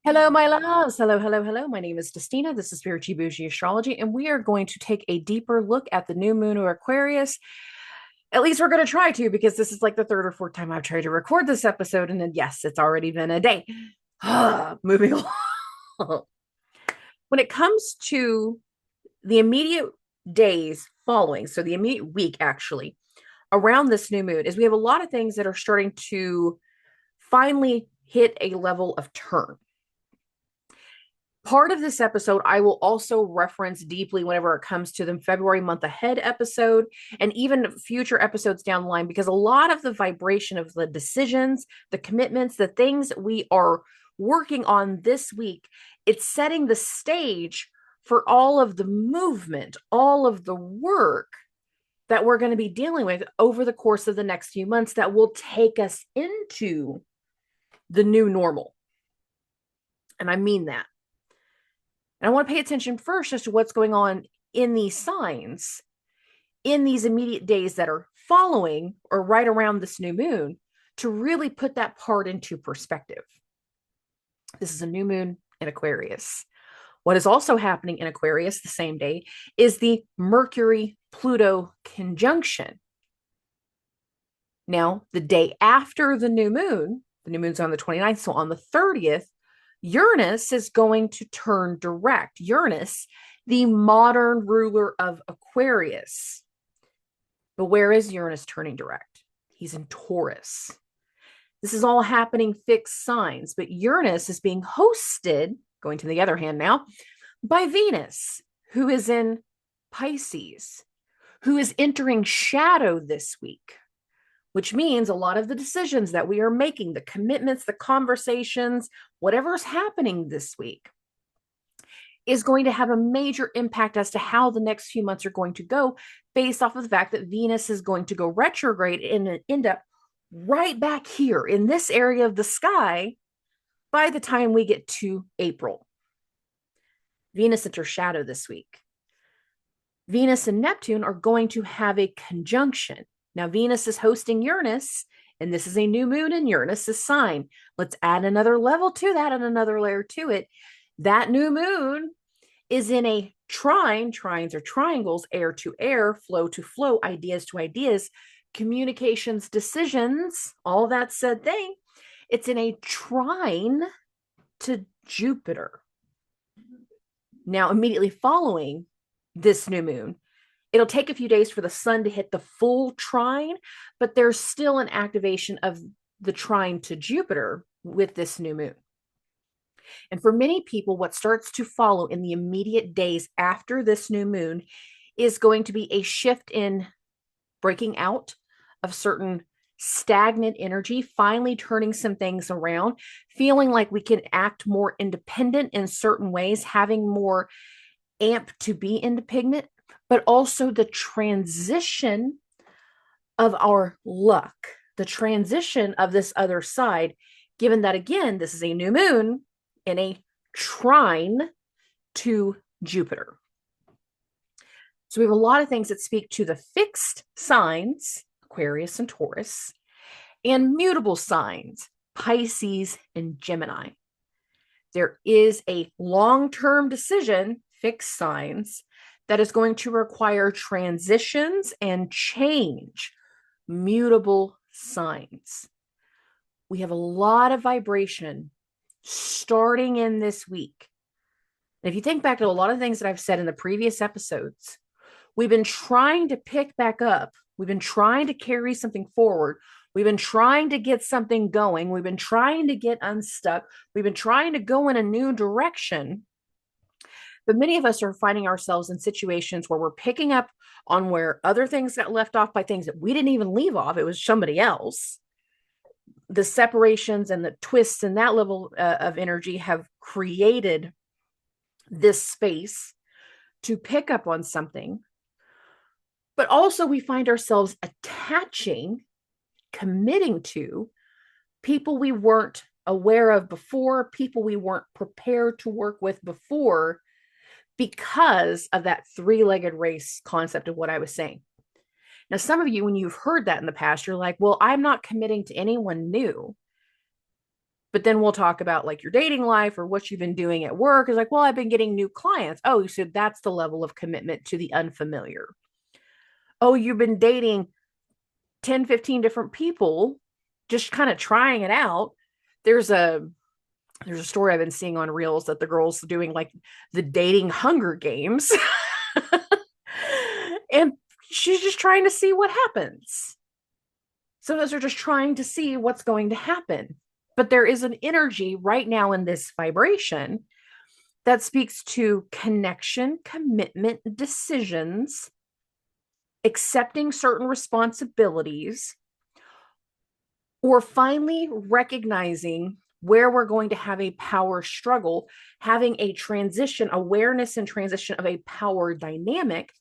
Hello, my loves. Hello, hello, hello. My name is Dustina. This is Spiritual Boujee Astrology, and we are going to take a deeper look at the new moon of Aquarius. At least we're going to try to, because this is like the third or fourth time I've tried to record this episode. And then, yes, it's already been a day. Moving along. When it comes to the immediate days following, so the immediate week actually, around this new moon, is we have a lot of things that are starting to finally hit a level of turn. Part of this episode, I will also reference deeply whenever it comes to the February month ahead episode and even future episodes down the line, because a lot of the vibration of the decisions, the commitments, the things we are working on this week, it's setting the stage for all of the movement, all of the work that we're going to be dealing with over the course of the next few months that will take us into the new normal. And I mean that. And I want to pay attention first as to what's going on in these signs in these immediate days that are following or right around this new moon to really put that part into perspective. This is a new moon in Aquarius. What is also happening in Aquarius the same day is the Mercury-Pluto conjunction. Now, the day after the new moon's on the 29th, so on the 30th, Uranus is going to turn direct. Uranus, the modern ruler of Aquarius. But where is Uranus turning direct? He's in Taurus. This is all happening fixed signs, but Uranus is being hosted, going to the other hand now, by Venus, who is in Pisces, who is entering shadow this week, which means a lot of the decisions that we are making, the commitments, the conversations, whatever's happening this week is going to have a major impact as to how the next few months are going to go, based off of the fact that Venus is going to go retrograde and end up right back here in this area of the sky by the time we get to April. Venus enters shadow this week. Venus and Neptune are going to have a conjunction. Now, Venus is hosting Uranus, and this is a new moon in Uranus's sign. Let's add another level to that and another layer to it. That new moon is in a trine. Trines are triangles, air to air, flow to flow, ideas to ideas, communications, decisions, all that said thing. It's in a trine to Jupiter. Now, immediately following this new moon, it'll take a few days for the sun to hit the full trine, but there's still an activation of the trine to Jupiter with this new moon. And for many people, what starts to follow in the immediate days after this new moon is going to be a shift in breaking out of certain stagnant energy, finally turning some things around, feeling like we can act more independent in certain ways, having more amp to be independent, but also the transition of our luck, the transition of this other side, given that, again, this is a new moon in a trine to Jupiter. So we have a lot of things that speak to the fixed signs, Aquarius and Taurus, and mutable signs, Pisces and Gemini. There is a long-term decision, fixed signs, that is going to require transitions and change, mutable signs. We have a lot of vibration starting in this week. And if you think back to a lot of things that I've said in the previous episodes, we've been trying to pick back up. We've been trying to carry something forward. We've been trying to get something going. We've been trying to get unstuck. We've been trying to go in a new direction. But many of us are finding ourselves in situations where we're picking up on where other things got left off by things that we didn't even leave off. It was somebody else. The separations and the twists and that level of energy have created this space to pick up on something. But also we find ourselves attaching, committing to people we weren't aware of before, people we weren't prepared to work with before, because of that three-legged race concept of what I was saying. Now, some of you, when you've heard that in the past, you're like, well, I'm not committing to anyone new. But then we'll talk about like your dating life or what you've been doing at work. Is like, well, I've been getting new clients. Oh, so that's the level of commitment to the unfamiliar. Oh, you've been dating 10, 15 different people, just kind of trying it out. There's a story I've been seeing on Reels that the girls doing like the dating Hunger Games. And she's just trying to see what happens. Some of us are just trying to see what's going to happen. But there is an energy right now in this vibration that speaks to connection, commitment, decisions, accepting certain responsibilities, or finally recognizing where we're going to have a power struggle, having a transition, awareness and transition of a power dynamic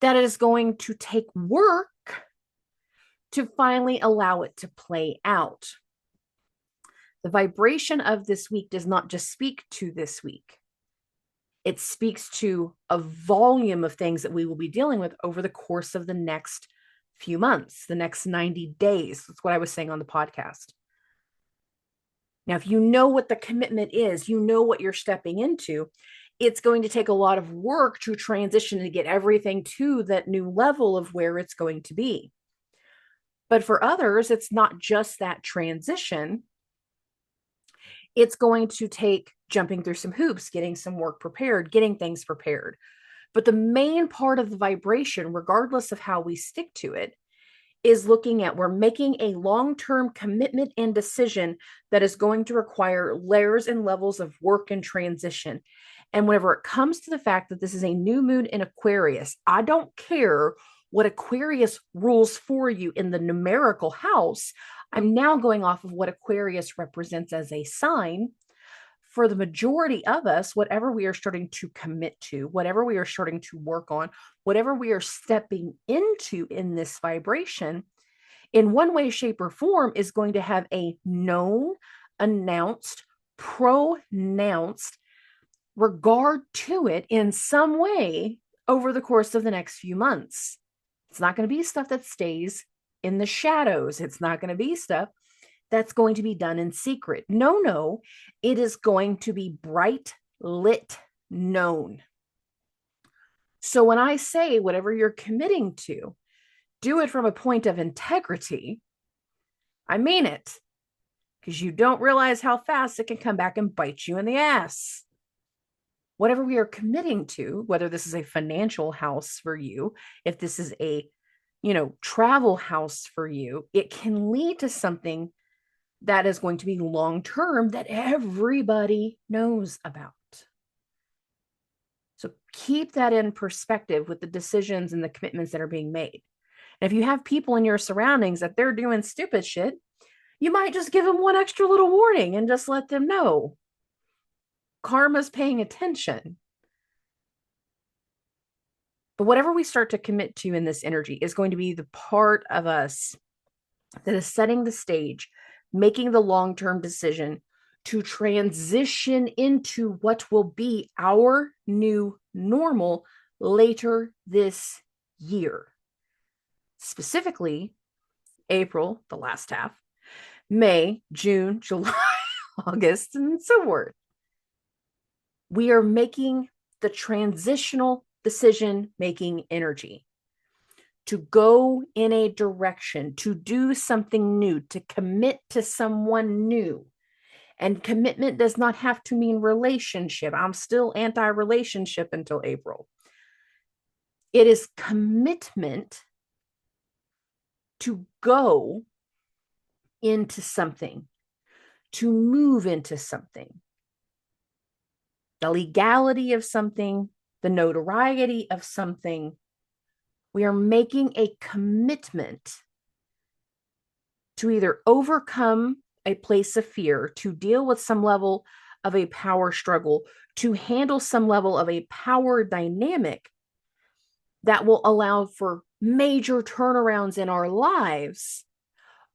that is going to take work to finally allow it to play out. The vibration of this week does not just speak to this week. It speaks to a volume of things that we will be dealing with over the course of the next few months, the next 90 days. That's what I was saying on the podcast. Now, if you know what the commitment is, you know what you're stepping into, it's going to take a lot of work to transition to get everything to that new level of where it's going to be. But for others, it's not just that transition. It's going to take jumping through some hoops, getting some work prepared, getting things prepared. But the main part of the vibration, regardless of how we stick to it, is looking at we're making a long-term commitment and decision that is going to require layers and levels of work and transition. And whenever it comes to the fact that this is a new moon in Aquarius, I don't care what Aquarius rules for you in the numerical house. I'm now going off of what Aquarius represents as a sign. For the majority of us, whatever we are starting to commit to, whatever we are starting to work on, whatever we are stepping into in this vibration, in one way, shape, or form, is going to have a known, announced, pronounced regard to it in some way over the course of the next few months. It's not going to be stuff that stays in the shadows. It's not going to be stuff that's going to be done in secret. No, it is going to be bright, lit, known. So when I say whatever you're committing to, do it from a point of integrity, I mean it, because you don't realize how fast it can come back and bite you in the ass. Whatever we are committing to, whether this is a financial house for you, if this is a, travel house for you, it can lead to something that is going to be long-term that everybody knows about. So keep that in perspective with the decisions and the commitments that are being made. And if you have people in your surroundings that they're doing stupid shit, you might just give them one extra little warning and just let them know. Karma's paying attention. But whatever we start to commit to in this energy is going to be the part of us that is setting the stage, making the long-term decision to transition into what will be our new normal later this year. Specifically, April, the last half, May, June, July, August, and so forth. We are making the transitional decision-making energy to go in a direction, to do something new, to commit to someone new. And commitment does not have to mean relationship. I'm still anti-relationship until April. It is commitment to go into something, to move into something. The legality of something, the notoriety of something. We are making a commitment to either overcome a place of fear, to deal with some level of a power struggle, to handle some level of a power dynamic that will allow for major turnarounds in our lives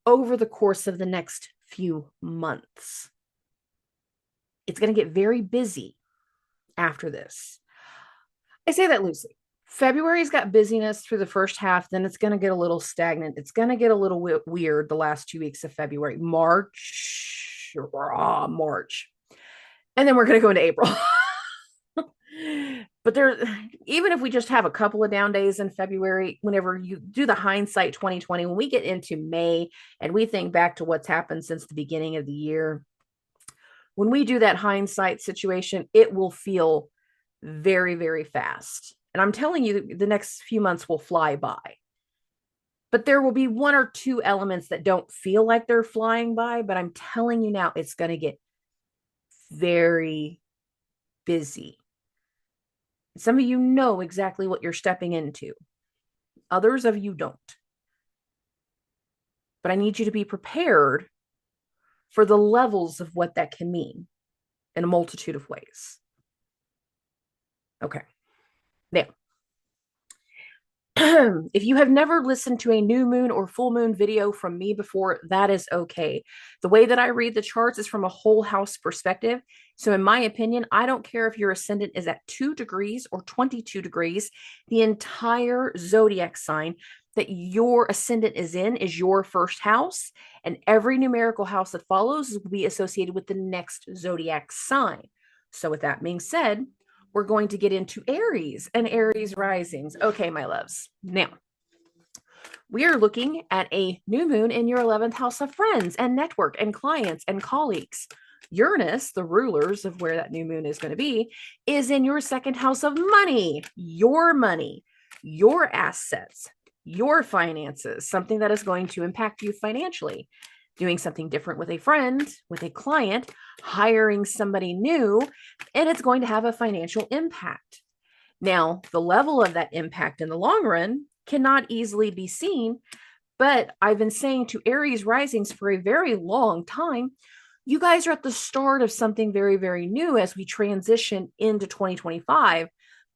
over the course of the next few months. It's going to get very busy after this. I say that loosely. February's got busyness through the first half, then it's going to get a little stagnant. It's going to get a little weird the last 2 weeks of February. March, March. And then we're going to go into April. But there, even if we just have a couple of down days in February, whenever you do the hindsight 2020, when we get into May and we think back to what's happened since the beginning of the year, when we do that hindsight situation, it will feel very, very fast. And I'm telling you, the next few months will fly by. But there will be one or two elements that don't feel like they're flying by. But I'm telling you now, it's going to get very busy. Some of you know exactly what you're stepping into. Others of you don't. But I need you to be prepared for the levels of what that can mean in a multitude of ways. Okay. Now, if you have never listened to a new moon or full moon video from me before, that is okay. The way that I read the charts is from a whole house perspective. So in my opinion, I don't care if your ascendant is at 2 degrees or 22 degrees, the entire zodiac sign that your ascendant is in is your first house, and every numerical house that follows will be associated with the next zodiac sign. So with that being said, we're going to get into Aries and Aries risings. Okay, my loves. Now, we are looking at a new moon in your 11th house of friends and network and clients and colleagues. Uranus, the rulers of where that new moon is going to be, is in your 2nd house of money, your assets, your finances, something that is going to impact you financially. Doing something different with a friend, with a client, hiring somebody new, and it's going to have a financial impact. Now, the level of that impact in the long run cannot easily be seen, but I've been saying to Aries risings for a very long time, you guys are at the start of something very, very new as we transition into 2025,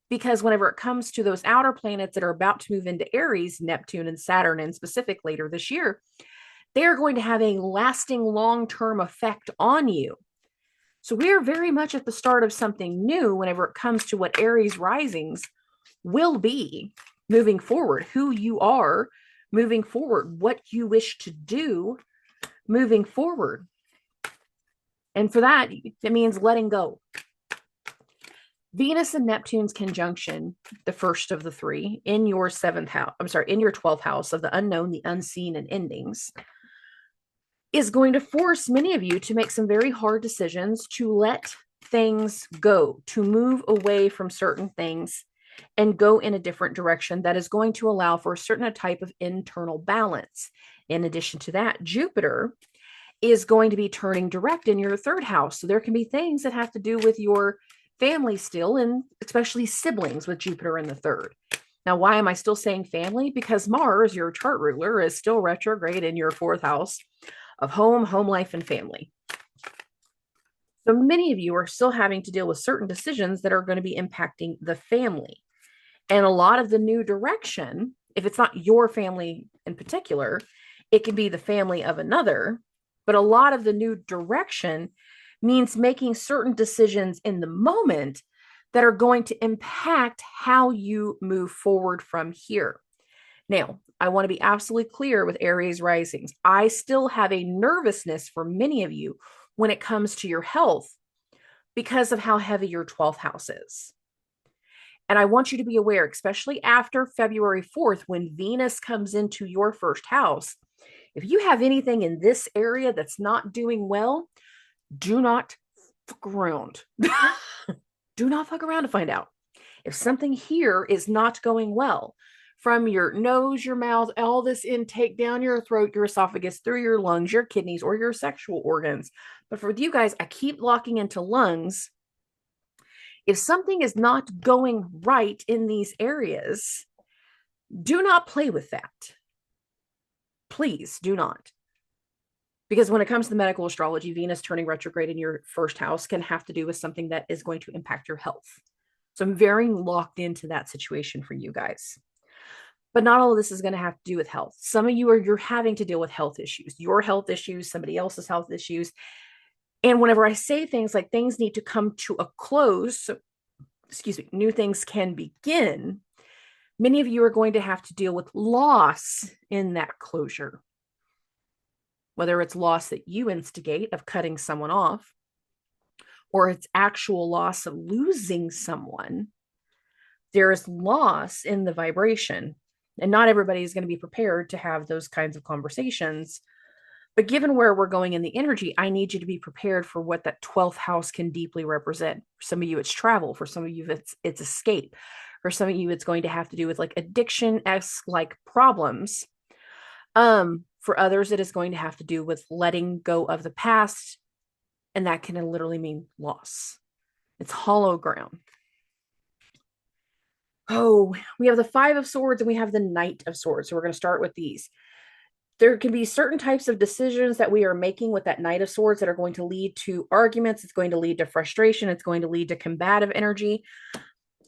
because whenever it comes to those outer planets that are about to move into Aries, Neptune and Saturn in specific later this year, they are going to have a lasting long-term effect on you. So we are very much at the start of something new whenever it comes to what Aries risings will be moving forward, who you are moving forward, what you wish to do moving forward. And for that, it means letting go. Venus and Neptune's conjunction, the first of the three, in your 7th house, in your 12th house of the unknown, the unseen, and endings, is going to force many of you to make some very hard decisions, to let things go, to move away from certain things and go in a different direction that is going to allow for a certain type of internal balance. In addition to that, Jupiter is going to be turning direct in your 3rd house. So there can be things that have to do with your family still, and especially siblings with Jupiter in the 3rd. Now, why am I still saying family? Because Mars, your chart ruler, is still retrograde in your 4th house of home life, and family. So many of you are still having to deal with certain decisions that are going to be impacting the family. And a lot of the new direction, if it's not your family in particular, it can be the family of another. But a lot of the new direction means making certain decisions in the moment that are going to impact how you move forward from here. Now, I want to be absolutely clear with Aries risings. I still have a nervousness for many of you when it comes to your health because of how heavy your 12th house is. And I want you to be aware, especially after February 4th, when Venus comes into your 1st house, if you have anything in this area that's not doing well, do not fuck around. Do not fuck around to find out. If something here is not going well, from your nose, your mouth, all this intake down your throat, your esophagus, through your lungs, your kidneys, or your sexual organs. But for you guys, I keep locking into lungs. If something is not going right in these areas, do not play with that. Please do not. Because when it comes to medical astrology, Venus turning retrograde in your 1st house can have to do with something that is going to impact your health. So I'm very locked into that situation for you guys. But not all of this is going to have to do with health. Some of you're having to deal with health issues, your health issues, somebody else's health issues. And whenever I say things like things need to come to a close, so, new things can begin, many of you are going to have to deal with loss in that closure. whether it's loss that you instigate of cutting someone off, or it's actual loss of losing someone, there is loss in the vibration. And not everybody is going to be prepared to have those kinds of conversations. But given where we're going in the energy, I need you to be prepared for what that 12th house can deeply represent. For some of you, it's travel. For some of you, it's escape. For some of you, it's going to have to do with like addiction-esque like problems. For others, it is going to have to do with letting go of the past. And that can literally mean loss. It's hollow ground. Oh, we have the 5 of Swords and we have the Knight of Swords. So we're going to start with these. There can be certain types of decisions that we are making with that Knight of Swords that are going to lead to arguments. It's going to lead to frustration. It's going to lead to combative energy.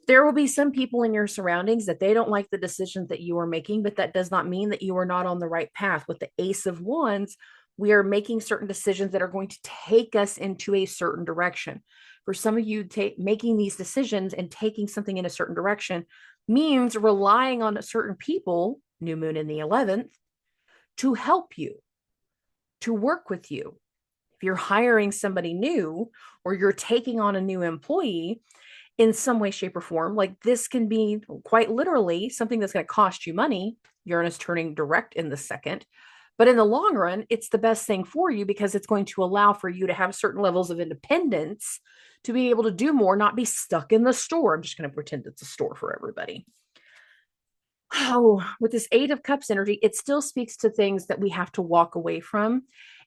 There will be some people in your surroundings that they don't like the decisions that you are making, but that does not mean that you are not on the right path. With the Ace of Wands, we are making certain decisions that are going to take us into a certain direction. For some of you, making these decisions and taking something in a certain direction means relying on certain people, new moon in the 11th, to help you, to work with you. If you're hiring somebody new or you're taking on a new employee in some way, shape, or form, like this can be quite literally something that's going to cost you money. Uranus turning direct in the second. But in the long run, it's the best thing for you because it's going to allow for you to have certain levels of independence to be able to do more, not be stuck in the store. I'm just going to pretend it's a store for everybody. Oh, with this 8 of Cups energy, it still speaks to things that we have to walk away from.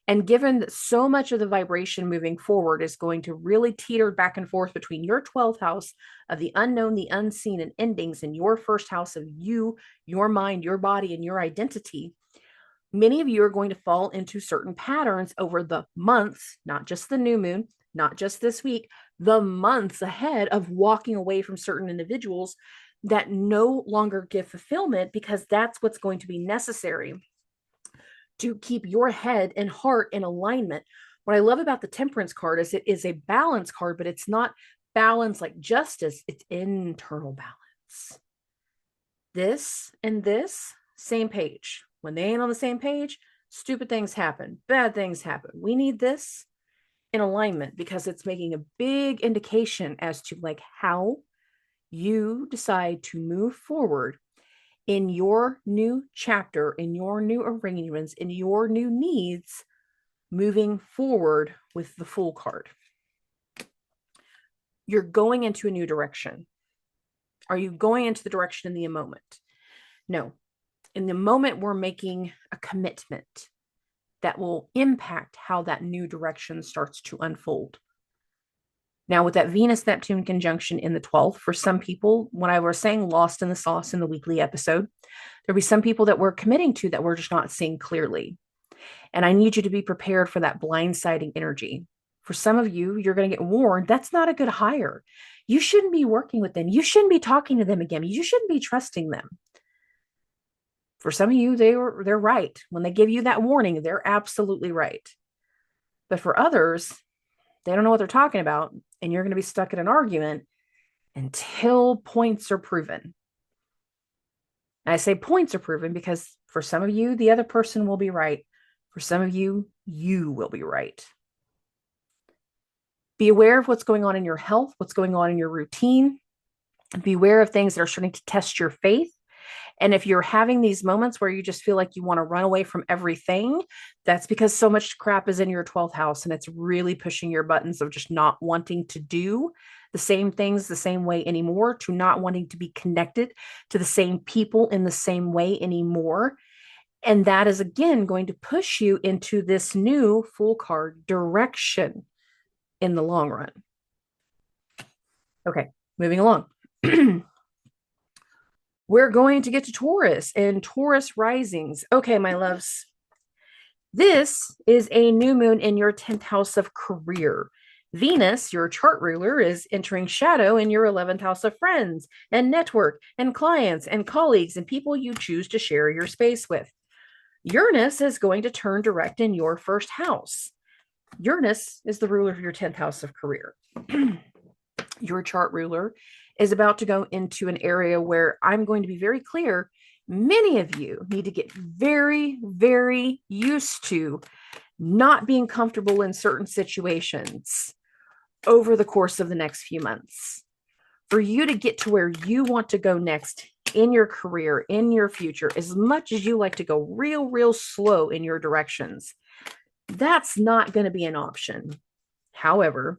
And given that so much of the vibration moving forward is going to really teeter back and forth between your 12th house of the unknown, the unseen, and endings, and your first house of you, your mind, your body, and your identity, many of you are going to fall into certain patterns over the months, not just the new moon, not just this week, the months ahead of walking away from certain individuals that no longer give fulfillment because that's what's going to be necessary to keep your head and heart in alignment. What I love about the Temperance card is it is a balance card, but it's not balance like justice, it's internal balance. This and this, same page. When they ain't on the same page, stupid things happen, bad things happen. We need this in alignment because it's making a big indication as to like how you decide to move forward in your new chapter, in your new arrangements, in your new needs, moving forward with the Fool card. You're going into a new direction. Are you going into the direction in the moment? No. In the moment, we're making a commitment that will impact how that new direction starts to unfold. Now, with that Venus-Neptune conjunction in the 12th, for some people, when I was saying lost in the sauce in the weekly episode, there'll be some people that we're committing to that we're just not seeing clearly. And I need you to be prepared for that blindsiding energy. For some of you, you're going to get warned. That's not a good hire. You shouldn't be working with them. You shouldn't be talking to them again. You shouldn't be trusting them. For some of you, they're right. When they give you that warning, they're absolutely right. But for others, they don't know what they're talking about, and you're going to be stuck in an argument until points are proven. And I say points are proven because for some of you, the other person will be right. For some of you, you will be right. Be aware of what's going on in your health, what's going on in your routine. Be aware of things that are starting to test your faith. And if you're having these moments where you just feel like you want to run away from everything, that's because so much crap is in your 12th house and it's really pushing your buttons of just not wanting to do the same things the same way anymore, to not wanting to be connected to the same people in the same way anymore. And that is, again, going to push you into this new Fool card direction in the long run. Okay, moving along. We're going to get to Taurus and Taurus risings. Okay, my loves. This is a new moon in your 10th house of career. Venus, your chart ruler, is entering shadow in your 11th house of friends and network and clients and colleagues and people you choose to share your space with. Uranus is going to turn direct in your first house. Uranus is the ruler of your 10th house of career. Your chart ruler is about to go into an area where I'm going to be very clear. Many of you need to get very, very used to not being comfortable in certain situations over the course of the next few months. For you to get to where you want to go next in your career, in your future, as much as you like to go real slow in your directions, that's not going to be an option. However,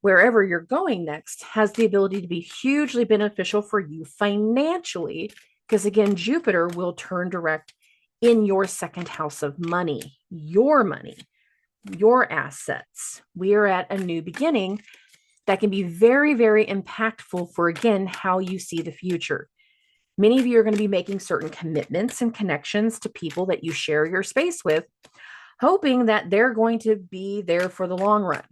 wherever you're going next has the ability to be hugely beneficial for you financially, because again, Jupiter will turn direct in your second house of money, your assets. We are at a new beginning that can be very impactful for, again, how you see the future. Many of you are going to be making certain commitments and connections to people that you share your space with, hoping that they're going to be there for the long run.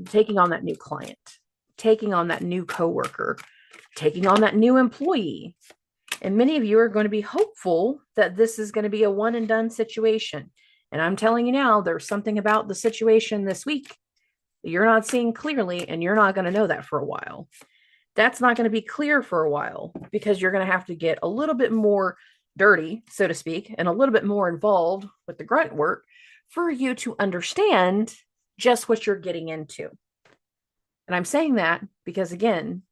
Taking on that new client, taking on that new coworker, taking on that new employee. And many of you are going to be hopeful that this is going to be a one and done situation. And I'm telling you now, there's something about the situation this week that you're not seeing clearly, and you're not going to know that for a while. That's not going to be clear for a while, because you're going to have to get a little bit more dirty, so to speak, and a little bit more involved with the grunt work for you to understand just what you're getting into. And I'm saying that because, again,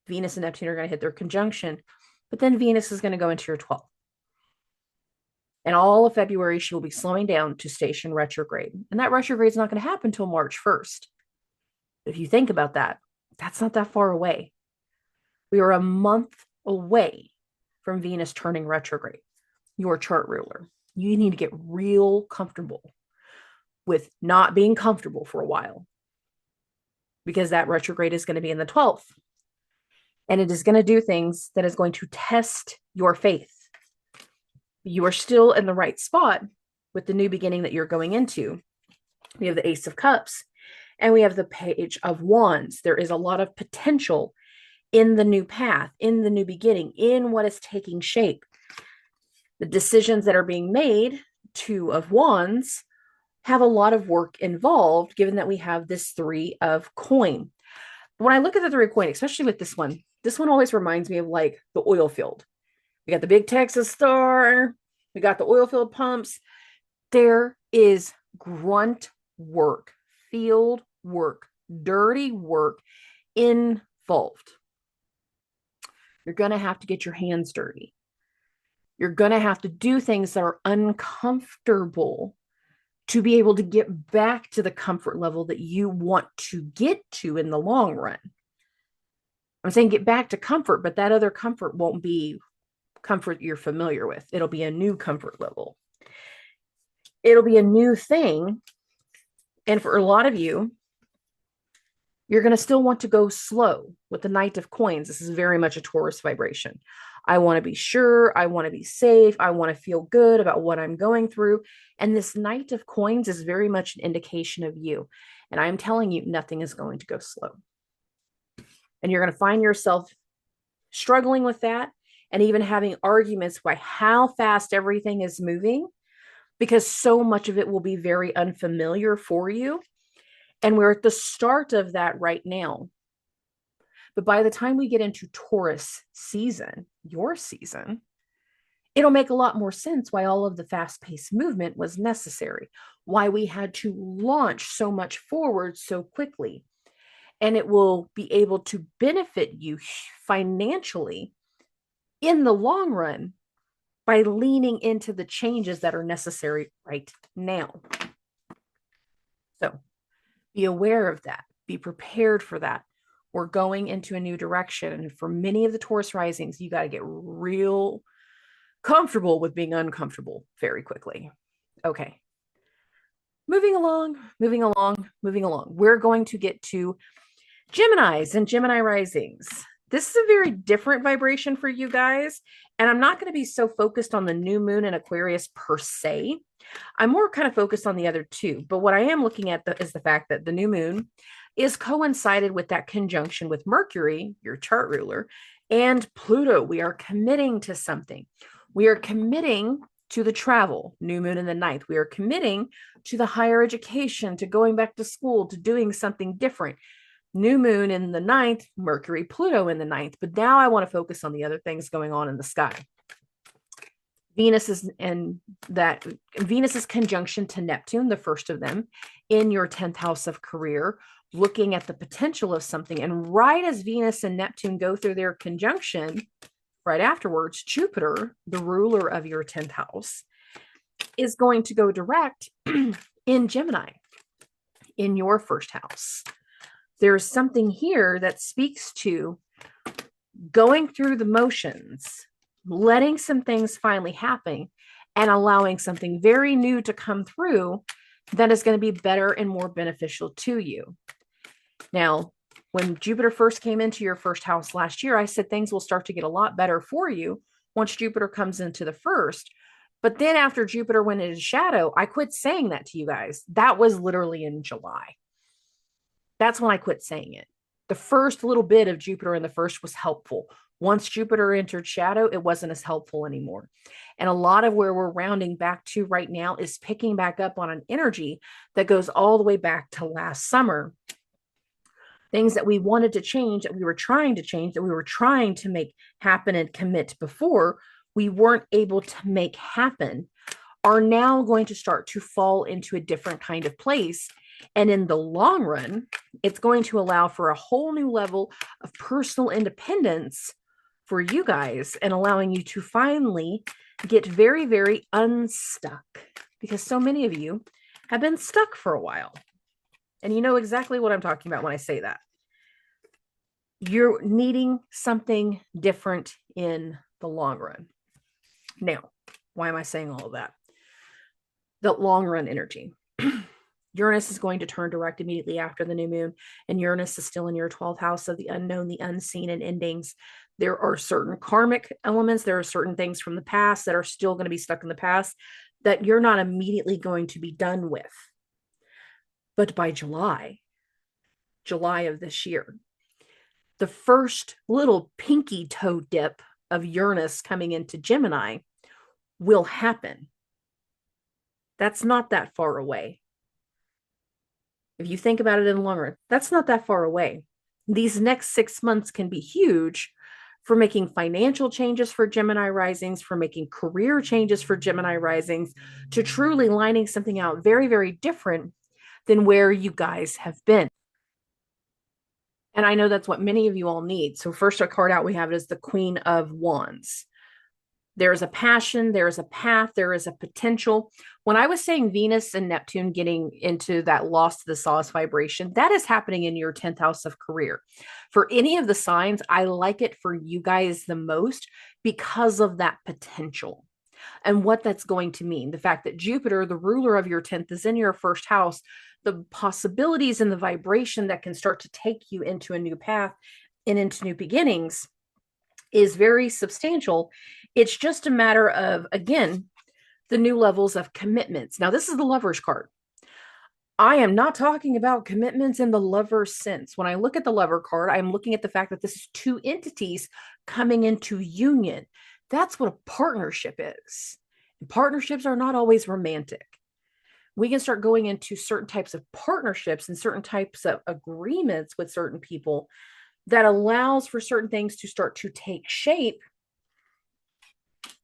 Venus and Neptune are going to hit their conjunction, but then Venus is going to go into your 12th. And all of February, she will be slowing down to station retrograde. And that retrograde is not going to happen until March 1st. If you think about that, that's not that far away. We are a month away from Venus turning retrograde. Your chart ruler. You need to get real comfortable with not being comfortable for a while, because that retrograde is going to be in the 12th. And it is going to do things that is going to test your faith. You are still in the right spot with the new beginning that you're going into. We have the Ace of Cups and we have the Page of Wands. There is a lot of potential in the new path, in the new beginning, in what is taking shape. The decisions that are being made, Two of Wands, have a lot of work involved, given that we have this Three of Coin. When I look at the Three of Coin, especially with this one always reminds me of like the oil field. We got the big Texas star. We got the oil field pumps. There is grunt work, field work, dirty work involved. You're going to have to get your hands dirty. You're going to have to do things that are uncomfortable to be able to get back to the comfort level that you want to get to in the long run. I'm saying get back to comfort, but that other comfort won't be comfort you're familiar with. It'll be a new comfort level. It'll be a new thing. And for a lot of you, you're going to still want to go slow with the Knight of Coins. This is very much a Taurus vibration. I want to be sure. I want to be safe. I want to feel good about what I'm going through. And this Knight of Coins is very much an indication of you. And I'm telling you, nothing is going to go slow. And you're going to find yourself struggling with that and even having arguments by how fast everything is moving, because so much of it will be very unfamiliar for you. And we're at the start of that right now. But by the time we get into Taurus season, your season, it'll make a lot more sense why all of the fast-paced movement was necessary, why we had to launch so much forward so quickly. And it will be able to benefit you financially in the long run by leaning into the changes that are necessary right now. So be aware of that. Be prepared for that. We're going into a new direction. And for many of the Taurus risings, you got to get real comfortable with being uncomfortable very quickly. Okay. Moving along. We're going to get to Geminis and Gemini risings. This is a very different vibration for you guys. And I'm not going to be so focused on the new moon in Aquarius per se. I'm more kind of focused on the other two. But what I am looking at is the fact that the new moon is coincided with that conjunction with Mercury, your chart ruler, and Pluto. We are committing to something. We are committing to the travel, new moon in the 9th. We are committing to the higher education, to going back to school, to doing something different. New moon in the 9th, Mercury, Pluto in the 9th. But now I want to focus on the other things going on in the sky. Venus is conjunction to Neptune, the first of them, in your 10th house of career, looking at the potential of something. And right as Venus and Neptune go through their conjunction, right afterwards, Jupiter, the ruler of your 10th house, is going to go direct in Gemini, in your first house. There's something here that speaks to going through the motions, letting some things finally happen, and allowing something very new to come through that is going to be better and more beneficial to you. Now, when Jupiter first came into your first house last year, I said things will start to get a lot better for you once Jupiter comes into the first. But then after Jupiter went into shadow, I quit saying that to you guys. That was literally in July. That's when I quit saying it. The first little bit of Jupiter in the first was helpful. Once Jupiter entered shadow, it wasn't as helpful anymore. And a lot of where we're rounding back to right now is picking back up on an energy that goes all the way back to last summer. Things that we wanted to change, that we were trying to change, that we were trying to make happen and commit before, we weren't able to make happen, are now going to start to fall into a different kind of place. And in the long run, it's going to allow for a whole new level of personal independence for you guys and allowing you to finally get very, very unstuck, because so many of you have been stuck for a while. And you know exactly what I'm talking about when I say that. You're needing something different in the long run. Now, why am I saying all of that? The long run energy. Uranus is going to turn direct immediately after the new moon, and Uranus is still in your 12th house of the unknown, the unseen, and endings. There are certain karmic elements. There are certain things from the past that are still going to be stuck in the past that you're not immediately going to be done with. But by July of this year, the first little pinky toe dip of Uranus coming into Gemini will happen. That's not that far away. If you think about it in the long run, that's not that far away. These next 6 months can be huge for making financial changes for Gemini risings, for making career changes for Gemini risings, to truly lining something out very, very different than where you guys have been. And I know that's what many of you all need. So first a card out we have is the Queen of Wands. There is a passion, there is a path, there is a potential. When I was saying Venus and Neptune getting into that loss to the solace vibration, that is happening in your 10th house of career. For any of the signs, I like it for you guys the most because of that potential and what that's going to mean. The fact that Jupiter, the ruler of your 10th, is in your first house, the possibilities and the vibration that can start to take you into a new path and into new beginnings is very substantial. It's just a matter of, again, the new levels of commitments. Now, this is the Lover's card. I am not talking about commitments in the lover sense. When I look at the Lover card, I'm looking at the fact that this is two entities coming into union. That's what a partnership is. And partnerships are not always romantic. We can start going into certain types of partnerships and certain types of agreements with certain people that allows for certain things to start to take shape,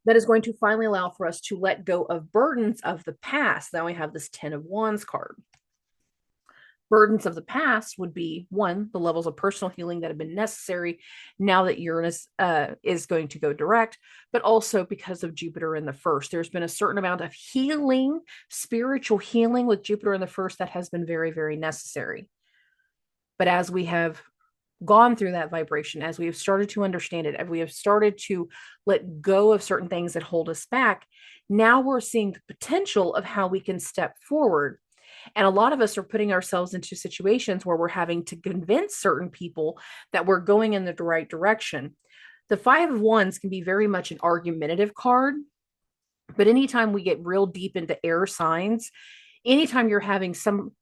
that is going to finally allow for us to let go of burdens of the past. Now we have this 10 of Wands card. Burdens of the past would be, one, the levels of personal healing that have been necessary now that Uranus is going to go direct, but also because of Jupiter in the first. There's been a certain amount of healing, spiritual healing with Jupiter in the first that has been very, very necessary. But as we have gone through that vibration, as we have started to understand it, as we have started to let go of certain things that hold us back, now we're seeing the potential of how we can step forward. And a lot of us are putting ourselves into situations where we're having to convince certain people that we're going in the right direction. The 5 of Wands can be very much an argumentative card, but anytime we get real deep into air signs, anytime you're having some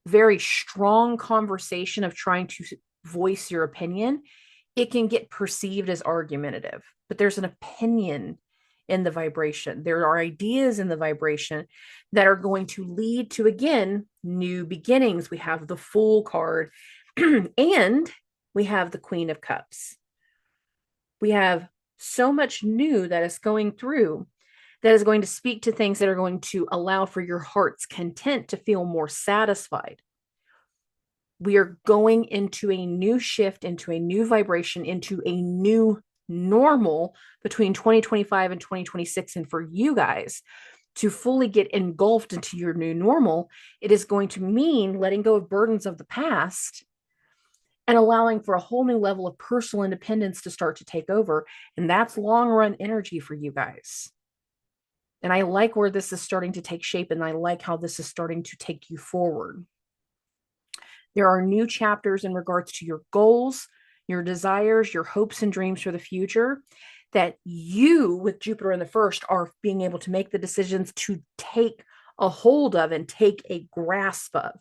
very strong conversation of trying to voice your opinion, it can get perceived as argumentative. But there's an opinion in the vibration. There are ideas in the vibration that are going to lead to, again, new beginnings. We have the Fool card and we have the Queen of Cups. We have so much new that is going through that is going to speak to things that are going to allow for your heart's content to feel more satisfied. We are going into a new shift, into a new vibration, into a new normal between 2025 and 2026. And for you guys to fully get engulfed into your new normal, it is going to mean letting go of burdens of the past and allowing for a whole new level of personal independence to start to take over. And that's long run energy for you guys. And I like where this is starting to take shape, and I like how this is starting to take you forward. There are new chapters in regards to your goals, your desires, your hopes and dreams for the future that you, with Jupiter in the first, are being able to make the decisions to take a hold of and take a grasp of.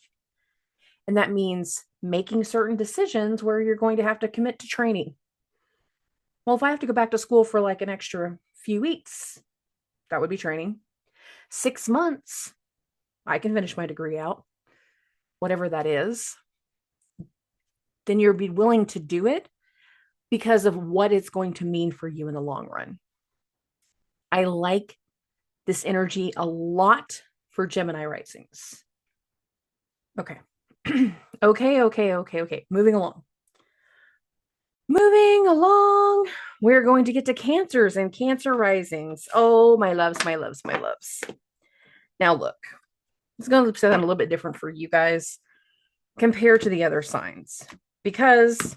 And that means making certain decisions where you're going to have to commit to training. Well, if I have to go back to school for like an extra few weeks, that would be training. 6 months, I can finish my degree out, whatever that is. Then you'll be willing to do it because of what it's going to mean for you in the long run. I like this energy a lot for Gemini risings. Okay. Okay. Moving along. We're going to get to Cancers and Cancer risings. Oh, my loves. Now look, it's going to sound a little bit different for you guys compared to the other signs, because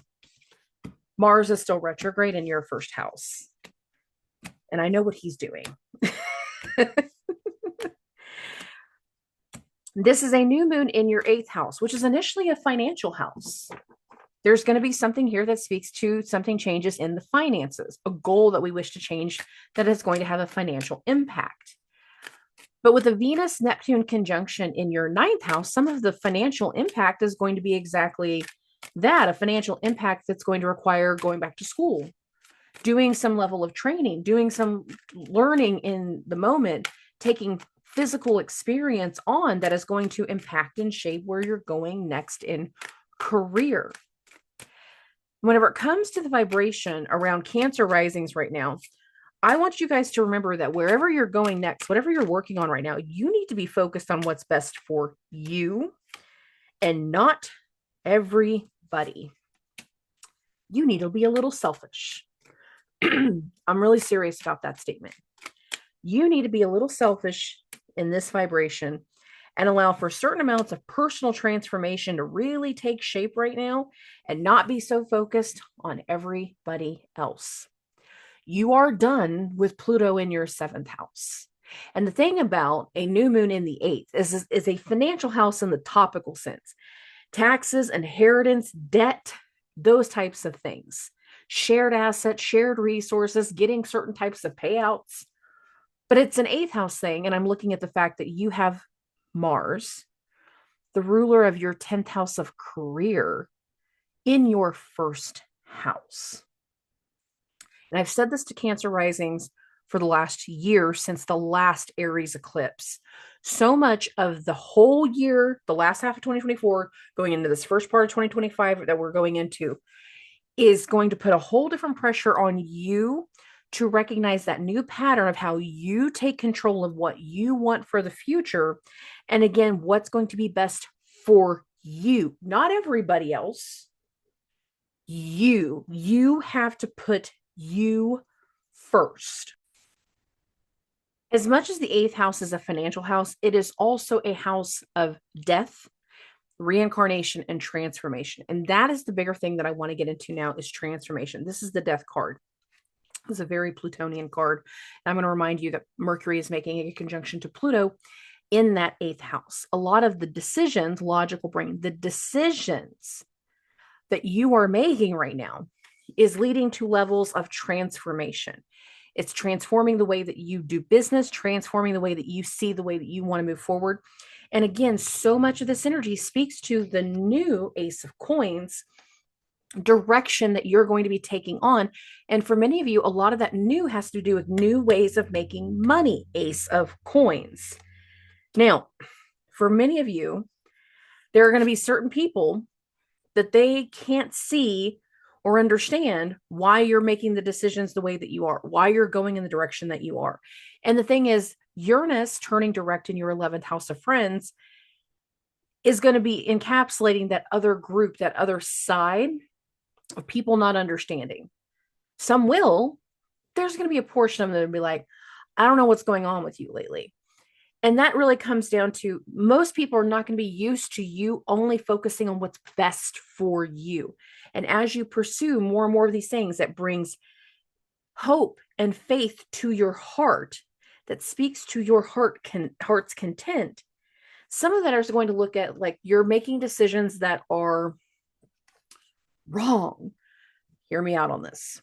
Mars is still retrograde in your first house. And I know what he's doing. This is a new moon in your 8th house, which is initially a financial house. There's going to be something here that speaks to something changes in the finances, a goal that we wish to change that is going to have a financial impact. But with the Venus-Neptune conjunction in your 9th house, some of the financial impact is going to be exactly that, a financial impact that's going to require going back to school, doing some level of training, doing some learning in the moment, taking physical experience on that is going to impact and shape where you're going next in career. Whenever it comes to the vibration around Cancer risings right now, I want you guys to remember that wherever you're going next, whatever you're working on right now, you need to be focused on what's best for you and not everybody. You need to be a little selfish. I'm really serious about that statement. You need to be a little selfish in this vibration and allow for certain amounts of personal transformation to really take shape right now and not be so focused on everybody else. You are done with Pluto in your 7th house. And the thing about a new moon in the 8th is a financial house in the topical sense. Taxes, inheritance, debt, those types of things. Shared assets, shared resources, getting certain types of payouts. But it's an 8th house thing, and I'm looking at the fact that you have Mars, the ruler of your 10th house of career, in your 1st house. And I've said this to Cancer risings for the last year since the last Aries eclipse. So much of the whole year, the last half of 2024, going into this first part of 2025 that we're going into, is going to put a whole different pressure on you to recognize that new pattern of how you take control of what you want for the future. And again, what's going to be best for you, not everybody else. You have to put you first. As much as the 8th house is a financial house, it is also a house of death, reincarnation, and transformation. And that is the bigger thing that I want to get into now, is transformation. This is the death card. It's a very Plutonian card. And I'm going to remind you that Mercury is making a conjunction to Pluto in that 8th house. A lot of the decisions, logical brain, the decisions that you are making right now is leading to levels of transformation. It's transforming the way that you do business, transforming the way that you see the way that you want to move forward. And again, so much of this energy speaks to the new Ace of Coins direction that you're going to be taking on. And for many of you, a lot of that new has to do with new ways of making money, Ace of Coins. Now, for many of you, there are going to be certain people that they can't see or understand why you're making the decisions the way that you are, why you're going in the direction that you are. And the thing is, Uranus turning direct in your 11th house of friends is going to be encapsulating that other group, that other side of people not understanding. Some will. There's going to be a portion of them that will be like, I don't know what's going on with you lately. And that really comes down to most people are not going to be used to you only focusing on what's best for you. And as you pursue more and more of these things that brings hope and faith to your heart, that speaks to your heart's content, some of that is going to look at like you're making decisions that are wrong. Hear me out on this.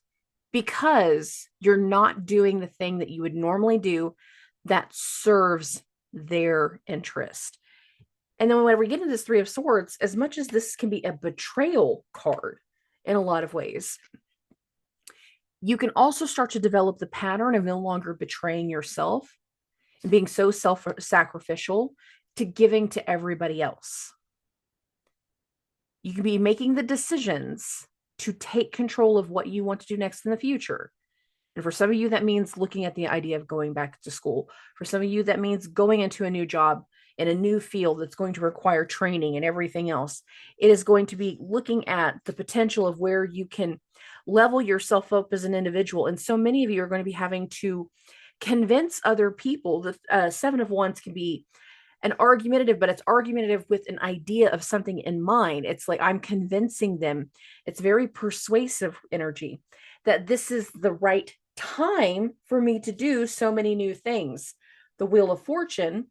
Because you're not doing the thing that you would normally do that serves their interest. And then when we get into this Three of Swords, as much as this can be a betrayal card in a lot of ways, you can also start to develop the pattern of no longer betraying yourself and being so self-sacrificial to giving to everybody else. You can be making the decisions to take control of what you want to do next in the future. And for some of you, that means looking at the idea of going back to school. For some of you, that means going into a new job in a new field that's going to require training and everything else. It is going to be looking at the potential of where you can level yourself up as an individual. And so many of you are going to be having to convince other people. The Seven of Wands can be an argumentative, but it's argumentative with an idea of something in mind. It's like I'm convincing them. It's very persuasive energy that this is the right time for me to do so many new things. The Wheel of Fortune,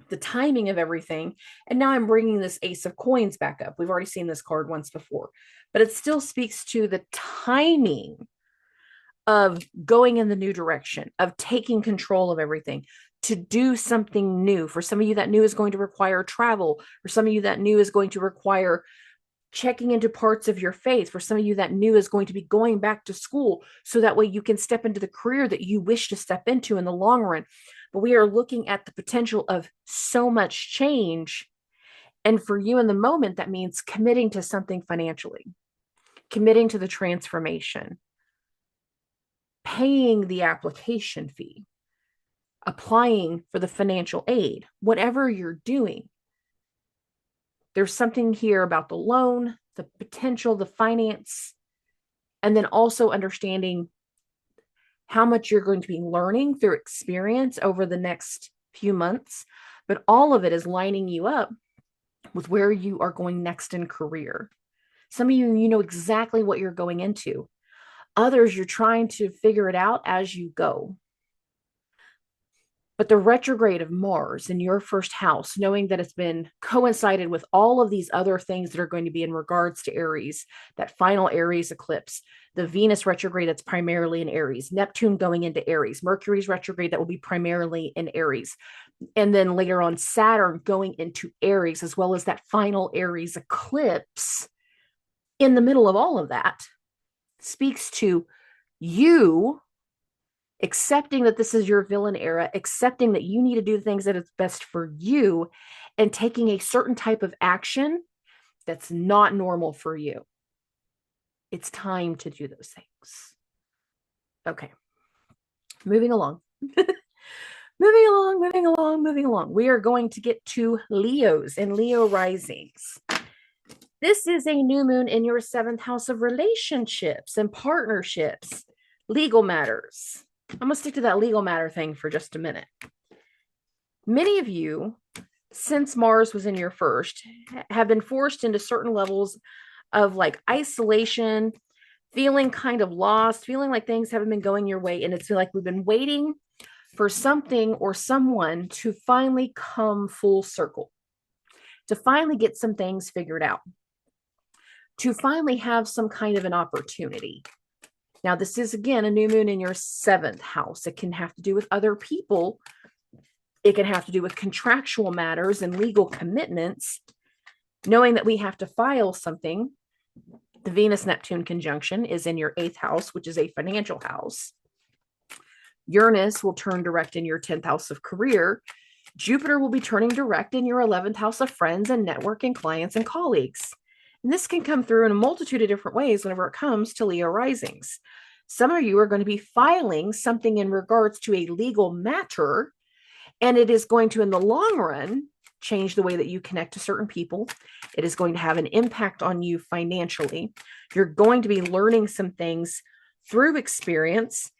the timing of everything. And now I'm bringing this Ace of Coins back up. We've already seen this card once before, but it still speaks to the timing of going in the new direction, of taking control of everything, to do something new. For some of you, that new is going to require travel. For some of you, that new is going to require checking into parts of your faith. For some of you, that new is going to be going back to school so that way you can step into the career that you wish to step into in the long run. But we are looking at the potential of so much change. And for you in the moment, that means committing to something financially, committing to the transformation, paying the application fee, applying for the financial aid, whatever you're doing. There's something here about the loan, the potential, the finance, and then also understanding how much you're going to be learning through experience over the next few months. But all of it is lining you up with where you are going next in career. Some of you, you know exactly what you're going into. Others, you're trying to figure it out as you go. But the retrograde of Mars in your first house, knowing that it's been coincided with all of these other things that are going to be in regards to Aries, that final Aries eclipse, the Venus retrograde that's primarily in Aries, Neptune going into Aries, Mercury's retrograde that will be primarily in Aries, and then later on Saturn going into Aries, as well as that final Aries eclipse in the middle of all of that, speaks to you accepting that this is your villain era, accepting that you need to do things that is best for you, and taking a certain type of action that's not normal for you. It's time to do those things. Okay. Moving along. Moving along. We are going to get to Leos and Leo risings. This is a new moon in your 7th house of relationships and partnerships, legal matters. I'm going to stick to that legal matter thing for just a minute. Many of you, since Mars was in your first, have been forced into certain levels of like isolation, feeling kind of lost, feeling like things haven't been going your way. And it's like we've been waiting for something or someone to finally come full circle, to finally get some things figured out, to finally have some kind of an opportunity. Now, this is, again, a new moon in your 7th house. It can have to do with other people. It can have to do with contractual matters and legal commitments, knowing that we have to file something. The Venus-Neptune conjunction is in your 8th house, which is a financial house. Uranus will turn direct in your 10th house of career. Jupiter will be turning direct in your 11th house of friends and network and clients and colleagues. And this can come through in a multitude of different ways whenever it comes to Leo risings. Some of you are going to be filing something in regards to a legal matter, and it is going to, in the long run, change the way that you connect to certain people. It is going to have an impact on you financially. You're going to be learning some things through experience.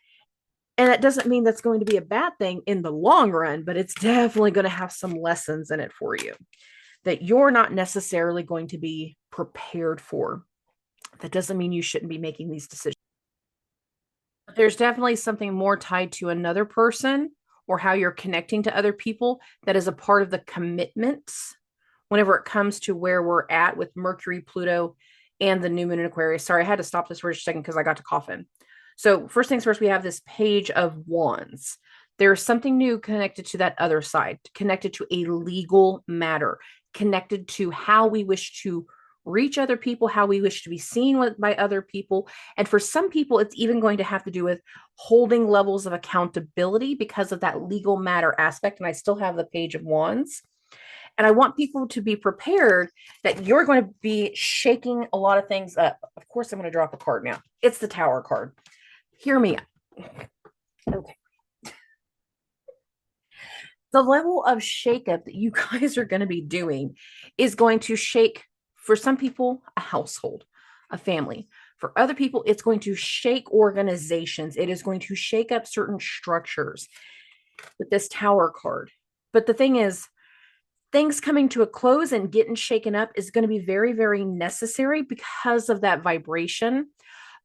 And that doesn't mean that's going to be a bad thing in the long run, but it's definitely going to have some lessons in it for you that you're not necessarily going to be prepared for. That doesn't mean you shouldn't be making these decisions. There's definitely something more tied to another person or how you're connecting to other people that is a part of the commitments whenever it comes to where we're at with Mercury, Pluto, and the new moon in Aquarius. Sorry, I had to stop this for a second because I got to coughing. So first things first, we have this Page of Wands. There's something new connected to that other side, connected to a legal matter, connected to how we wish to reach other people, how we wish to be seen by other people. And for some people, it's even going to have to do with holding levels of accountability because of that legal matter aspect. And I still have the Page of Wands. And I want people to be prepared that you're going to be shaking a lot of things up. Of course, I'm going to drop a card now. It's the Tower card. Hear me out. Okay. The level of shakeup that you guys are going to be doing is going to shake, for some people, a household, a family. For other people, it's going to shake organizations. It is going to shake up certain structures with this Tower card. But the thing is, things coming to a close and getting shaken up is going to be very, very necessary because of that vibration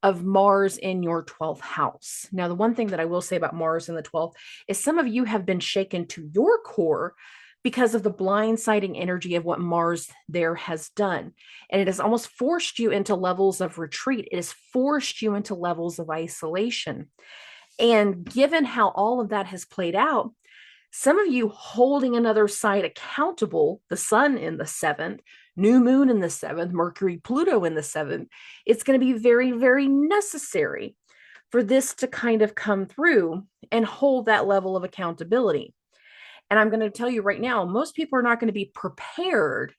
of Mars in your 12th house. Now, the one thing that I will say about Mars in the 12th is some of you have been shaken to your core because of the blindsiding energy of what Mars there has done. And it has almost forced you into levels of retreat. It has forced you into levels of isolation. And given how all of that has played out, some of you holding another side accountable, the sun in the 7th, new moon in the 7th, Mercury, Pluto in the 7th, it's going to be very, very necessary for this to kind of come through and hold that level of accountability. And I'm going to tell you right now, most people are not going to be prepared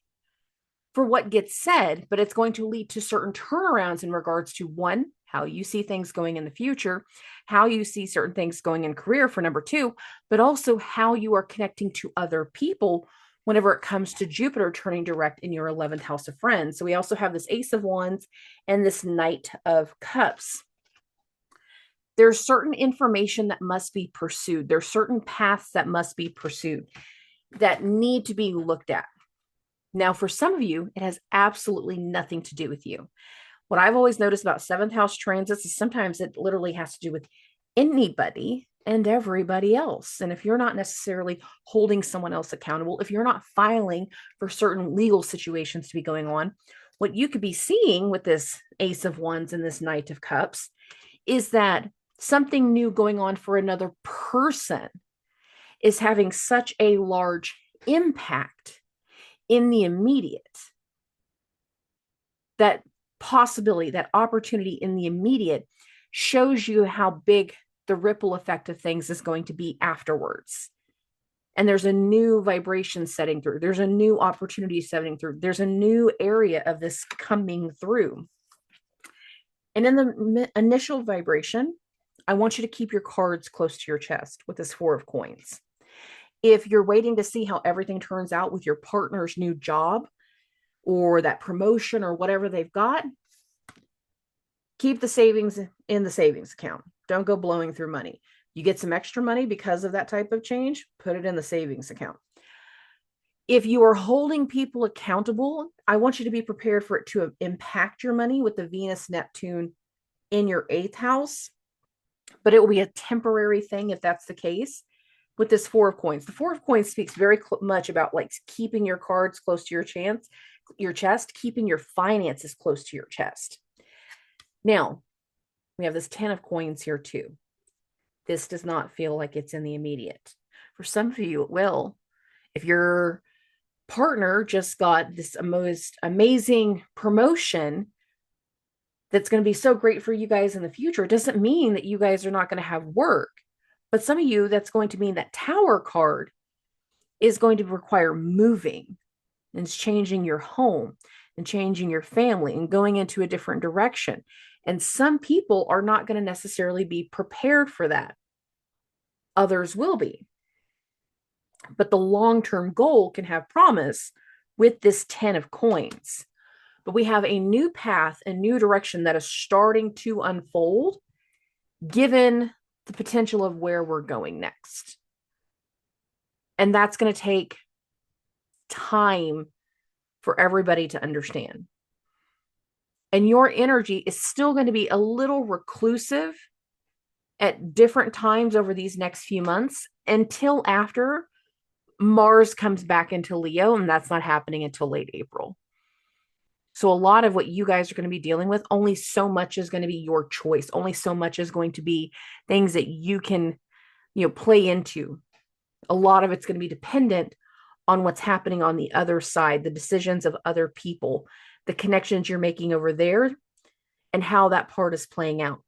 for what gets said, but it's going to lead to certain turnarounds in regards to one, how you see things going in the future, how you see certain things going in career for number 2, but also how you are connecting to other people whenever it comes to Jupiter turning direct in your 11th house of friends. So we also have this Ace of Wands and this Knight of Cups. There's certain information that must be pursued. There's certain paths that must be pursued that need to be looked at. Now, for some of you, it has absolutely nothing to do with you. What I've always noticed about 7th house transits is sometimes it literally has to do with anybody and everybody else. And if you're not necessarily holding someone else accountable, if you're not filing for certain legal situations to be going on, what you could be seeing with this Ace of Wands and this Knight of Cups is that something new going on for another person is having such a large impact in the immediate, that possibility, that opportunity in the immediate shows you how big the ripple effect of things is going to be afterwards. And there's a new vibration setting through. There's a new opportunity setting through. There's a new area of this coming through. And in the initial vibration, I want you to keep your cards close to your chest with this 4 of coins. If you're waiting to see how everything turns out with your partner's new job or that promotion or whatever they've got, keep the savings in the savings account. Don't go blowing through money. You get some extra money because of that type of change, put it in the savings account. If you are holding people accountable, I want you to be prepared for it to impact your money with the Venus Neptune in your 8th house, but it will be a temporary thing if that's the case. With this 4 of coins, the 4 of coins speaks very much about like keeping your cards close to your chest, keeping your finances close to your chest. Now, we have this 10 of coins here too. This does not feel like it's in the immediate. For some of you, it will. If your partner just got this most amazing promotion that's going to be so great for you guys in the future, it doesn't mean that you guys are not going to have work. But some of you, that's going to mean that Tower card is going to require moving and it's changing your home. and changing your family and going into a different direction. And some people are not going to necessarily be prepared for that. Others will be. But the long-term goal can have promise with this 10 of coins. But we have a new path, a new direction that is starting to unfold, given the potential of where we're going next. And that's going to take time for everybody to understand. And your energy is still going to be a little reclusive at different times over these next few months until after Mars comes back into Leo, and that's not happening until late April. So a lot of what you guys are going to be dealing with, only so much is going to be your choice. Only so much is going to be things that you can, play into. A lot of it's going to be dependent on what's happening on the other side, the decisions of other people, the connections you're making over there, and how that part is playing out.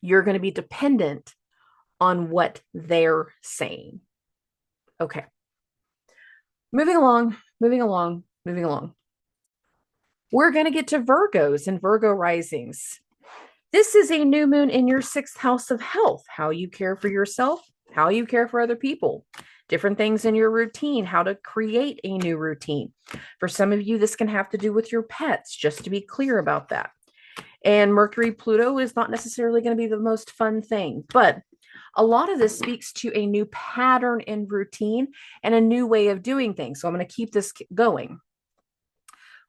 You're going to be dependent on what they're saying. Okay. Moving along. We're going to get to Virgos and Virgo risings. This is a new moon in your 6th house of health, how you care for yourself, how you care for other people, different things in your routine, how to create a new routine. For some of you, this can have to do with your pets, just to be clear about that. And Mercury Pluto is not necessarily going to be the most fun thing, but a lot of this speaks to a new pattern in routine and a new way of doing things. So I'm going to keep this going.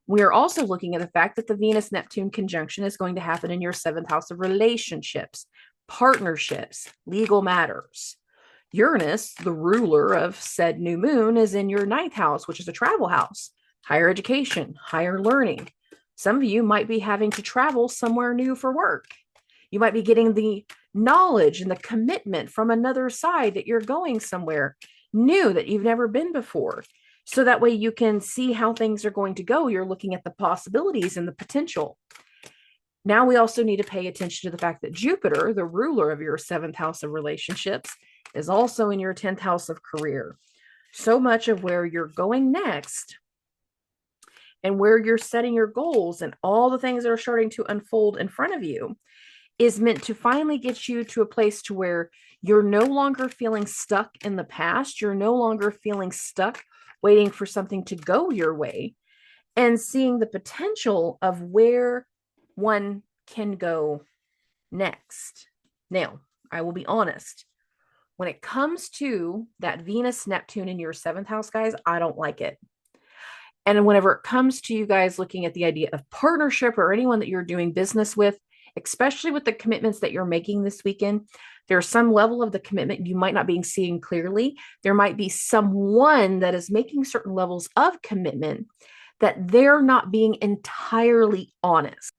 We are also looking at the fact that the Venus-Neptune conjunction is going to happen in your 7th house of relationships, partnerships, legal matters. Uranus, the ruler of said new moon, is in your 9th house, which is a travel house, higher education, higher learning. Some of you might be having to travel somewhere new for work. You might be getting the knowledge and the commitment from another side that you're going somewhere new that you've never been before. So that way you can see how things are going to go. You're looking at the possibilities and the potential. Now we also need to pay attention to the fact that Jupiter, the ruler of your 7th house of relationships, is also in your 10th house of career. So much of where you're going next and where you're setting your goals and all the things that are starting to unfold in front of you is meant to finally get you to a place to where you're no longer feeling stuck in the past. You're no longer feeling stuck waiting for something to go your way and seeing the potential of where one can go next. Now, I will be honest. When it comes to that Venus-Neptune in your 7th house, guys, I don't like it. And whenever it comes to you guys looking at the idea of partnership or anyone that you're doing business with, especially with the commitments that you're making this weekend, there's some level of the commitment you might not be seeing clearly. There might be someone that is making certain levels of commitment that they're not being entirely honest.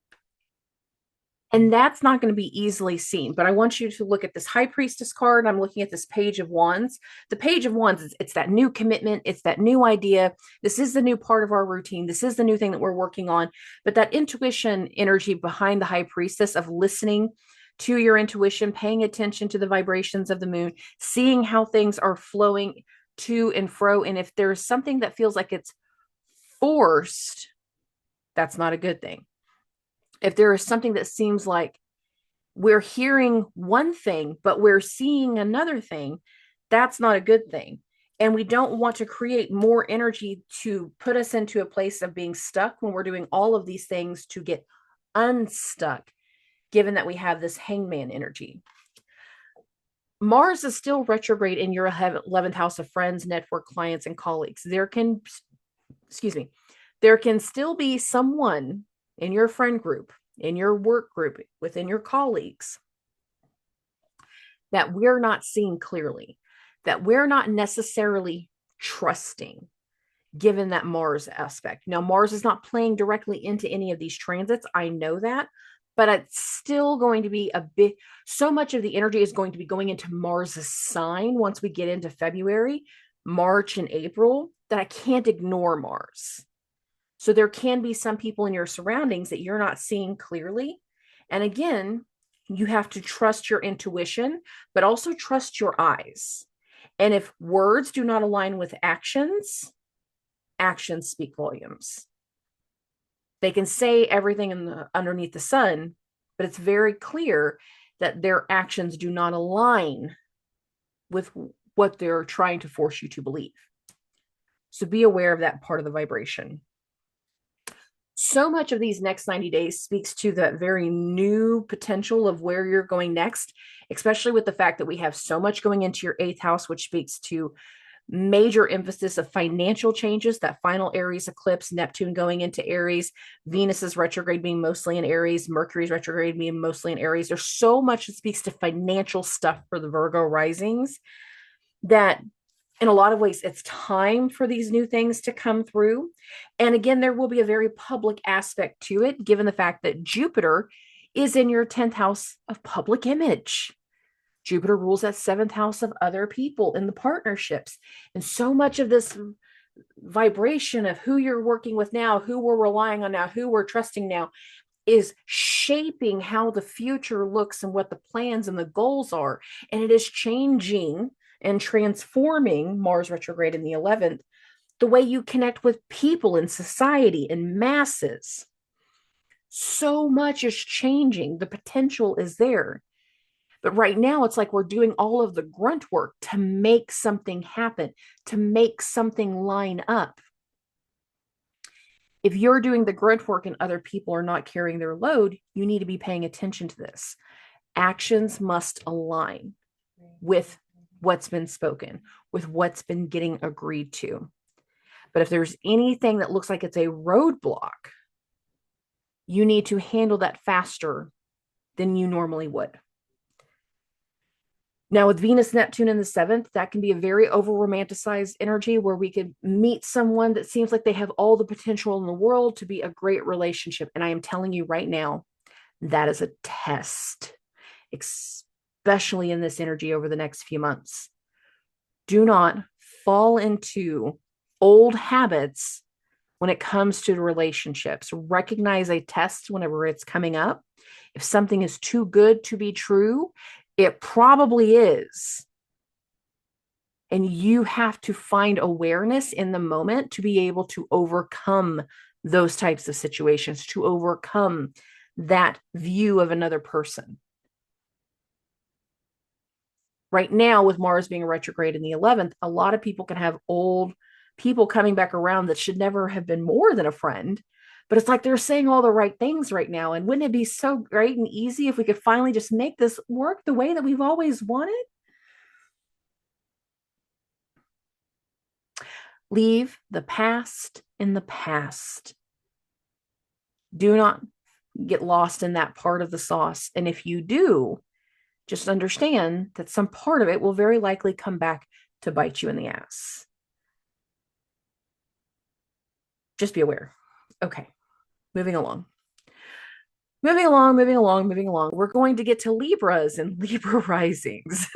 And that's not going to be easily seen. But I want you to look at this High Priestess card. I'm looking at this Page of Wands. The Page of Wands, it's that new commitment. It's that new idea. This is the new part of our routine. This is the new thing that we're working on. But that intuition energy behind the High Priestess of listening to your intuition, paying attention to the vibrations of the moon, seeing how things are flowing to and fro. And if there's something that feels like it's forced, that's not a good thing. If there is something that seems like we're hearing one thing, but we're seeing another thing, that's not a good thing. And we don't want to create more energy to put us into a place of being stuck when we're doing all of these things to get unstuck, given that we have this hangman energy. Mars is still retrograde in your 11th house of friends, network, clients, and colleagues. There can still be someone in your friend group, in your work group, within your colleagues, that we're not seeing clearly, that we're not necessarily trusting, given that Mars aspect. Now, Mars is not playing directly into any of these transits. I know that, but it's still going to be a bit, so much of the energy is going to be going into Mars's sign once we get into February, March, and April, that I can't ignore Mars. So there can be some people in your surroundings that you're not seeing clearly. And again, you have to trust your intuition, but also trust your eyes. And if words do not align with actions actions speak volumes. They can say everything underneath the sun, but it's very clear that their actions do not align with what they're trying to force you to believe. So be aware of that part of the vibration. So much of these next 90 days speaks to that very new potential of where you're going next, especially with the fact that we have so much going into your 8th house, which speaks to major emphasis of financial changes, that final Aries eclipse, Neptune going into Aries, Venus's retrograde being mostly in Aries, Mercury's retrograde being mostly in Aries. There's so much that speaks to financial stuff for the Virgo risings that in a lot of ways, it's time for these new things to come through. And again, there will be a very public aspect to it, given the fact that Jupiter is in your 10th house of public image. Jupiter rules that 7th house of other people in the partnerships. And so much of this vibration of who you're working with now, who we're relying on now, who we're trusting now, is shaping how the future looks and what the plans and the goals are. And it is changing and transforming, Mars retrograde in the 11th, the way you connect with people in society and masses. So much is changing. The potential is there. But right now, it's like we're doing all of the grunt work to make something happen, to make something line up. If you're doing the grunt work and other people are not carrying their load, you need to be paying attention to this. Actions must align with what's been spoken, with what's been getting agreed to. But if there's anything that looks like it's a roadblock, you need to handle that faster than you normally would. Now, with Venus, Neptune in the 7th, that can be a very over-romanticized energy where we could meet someone that seems like they have all the potential in the world to be a great relationship. And I am telling you right now, that is a test, especially in this energy over the next few months. Do not fall into old habits when it comes to relationships. Recognize a test whenever it's coming up. If something is too good to be true, it probably is. And you have to find awareness in the moment to be able to overcome those types of situations, to overcome that view of another person. Right now, with Mars being retrograde in the 11th, a lot of people can have old people coming back around that should never have been more than a friend. But it's like they're saying all the right things right now. And wouldn't it be so great and easy if we could finally just make this work the way that we've always wanted? Leave the past in the past. Do not get lost in that part of the sauce. And if you do, just understand that some part of it will very likely come back to bite you in the ass. Just be aware. Okay, moving along. We're going to get to Libras and Libra risings.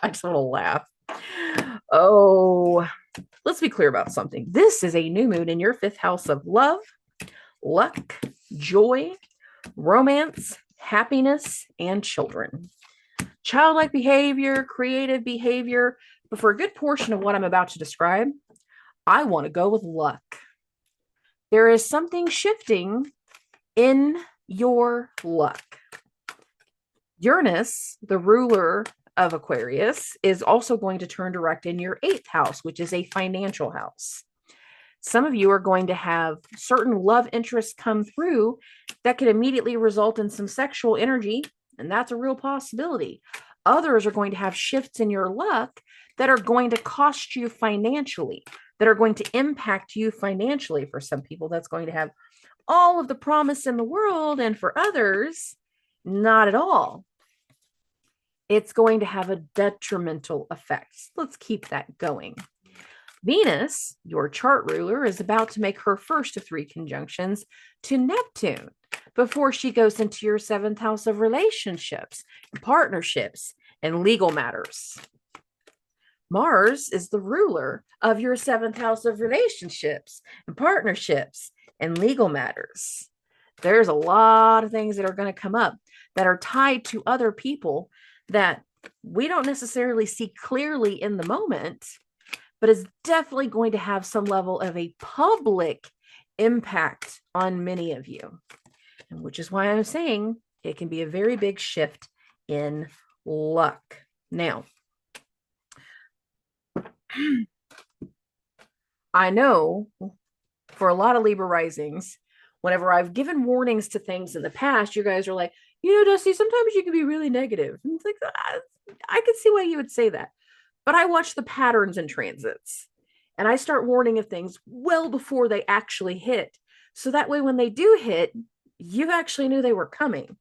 I just want to laugh. Oh, let's be clear about something. This is a new moon in your 5th house of love, luck, joy, romance, happiness, and children. Childlike behavior, creative behavior. But for a good portion of what I'm about to describe, I want to go with luck. There is something shifting in your luck. Uranus, the ruler of Aquarius, is also going to turn direct in your 8th house, which is a financial house. Some of you are going to have certain love interests come through that could immediately result in some sexual energy, and that's a real possibility. Others are going to have shifts in your luck that are going to cost you financially, that are going to impact you financially. For some people, that's going to have all of the promise in the world, and for others, not at all. It's going to have a detrimental effect. Let's keep that going. Venus, your chart ruler, is about to make her first of 3 conjunctions to Neptune before she goes into your 7th house of relationships, partnerships, and legal matters. Mars is the ruler of your 7th house of relationships and partnerships and legal matters. There's a lot of things that are going to come up that are tied to other people that we don't necessarily see clearly in the moment, but it's definitely going to have some level of a public impact on many of you, and which is why I'm saying it can be a very big shift in luck. Now, I know for a lot of Libra risings, whenever I've given warnings to things in the past, you guys are like, Dusty, sometimes you can be really negative. And it's like, I can see why you would say that. But I watch the patterns and transits, and I start warning of things well before they actually hit. So that way, when they do hit, you actually knew they were coming.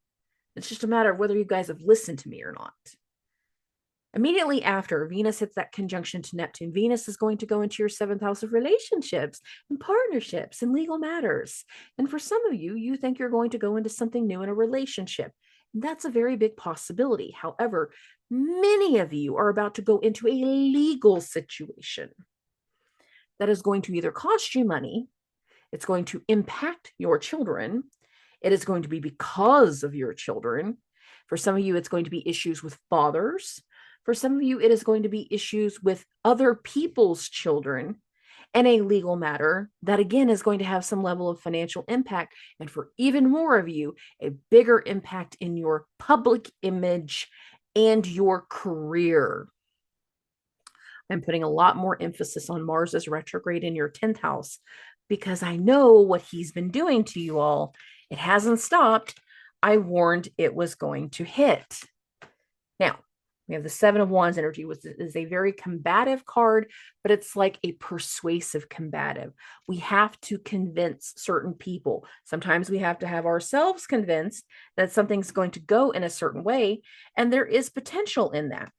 It's just a matter of whether you guys have listened to me or not. Immediately after Venus hits that conjunction to Neptune, Venus is going to go into your seventh house of relationships and partnerships and legal matters. And for some of you, you think you're going to go into something new in a relationship. That's a very big possibility. However, many of you are about to go into a legal situation that is going to either cost you money, it's going to impact your children, it is going to be because of your children. For some of you, it's going to be issues with fathers. For some of you, it is going to be issues with other people's children, and a legal matter that, again, is going to have some level of financial impact. And for even more of you, a bigger impact in your public image and your career. I'm putting a lot more emphasis on Mars's retrograde in your 10th house because I know what he's been doing to you all. It hasn't stopped. I warned it was going to hit. Now, we have the Seven of Wands energy, which is a very combative card, but it's like a persuasive combative. We have to convince certain people. Sometimes we have to have ourselves convinced that something's going to go in a certain way, and there is potential in that.